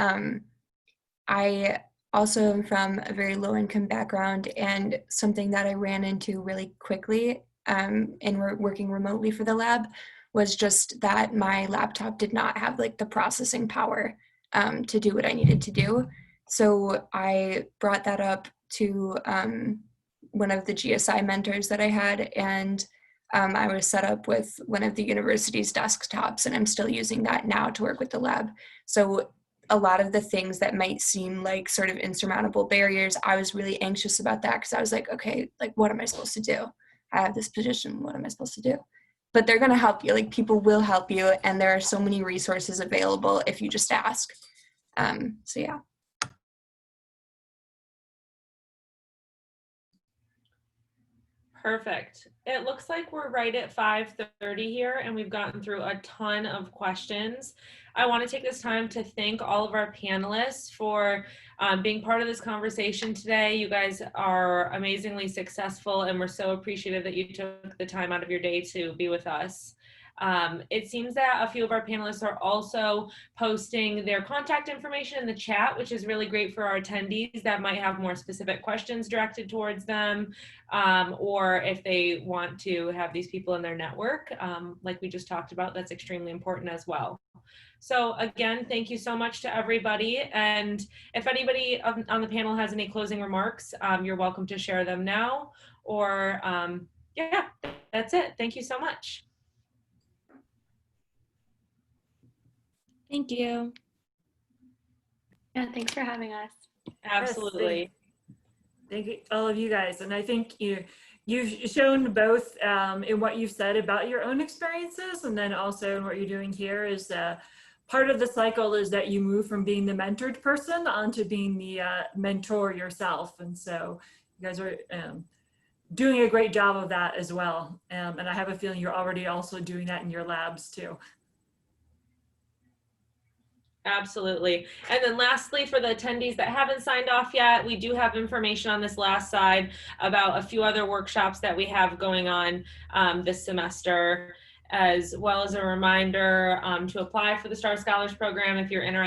I also am from a very low-income background, and something that I ran into really quickly in working remotely for the lab was just that my laptop did not have like the processing power to do what I needed to do. So I brought that up to one of the GSI mentors that I had, and I was set up with one of the university's desktops, and I'm still using that now to work with the lab. So a lot of the things that might seem like sort of insurmountable barriers, I was really anxious about that because I was like, okay, like what am I supposed to do? I have this position, what am I supposed to do? But they're gonna help you, like people will help you, and there are so many resources available if you just ask. So yeah. Perfect. It looks like we're right at 5:30 here, and we've gotten through a ton of questions. I want to take this time to thank all of our panelists for being part of this conversation today. You guys are amazingly successful, and we're so appreciative that you took the time out of your day to be with us. It seems that a few of our panelists are also posting their contact information in the chat, which is really great for our attendees that might have more specific questions directed towards them, or if they want to have these people in their network, like we just talked about, that's extremely important as well. So again, thank you so much to everybody. And if anybody on the panel has any closing remarks, you're welcome to share them now, or yeah, that's it. Thank you so much. Thank you. Yeah, thanks for having us. Absolutely. Yes, thank you, all of you guys. And I think you've shown both in what you've said about your own experiences, and then also in what you're doing here is part of the cycle is that you move from being the mentored person onto being the mentor yourself. And so you guys are doing a great job of that as well. And I have a feeling you're already also doing that in your labs too. Absolutely. And then lastly, for the attendees that haven't signed off yet, we do have information on this last slide about a few other workshops that we have going on this semester, as well as a reminder to apply for the Star Scholars Program if you're interested.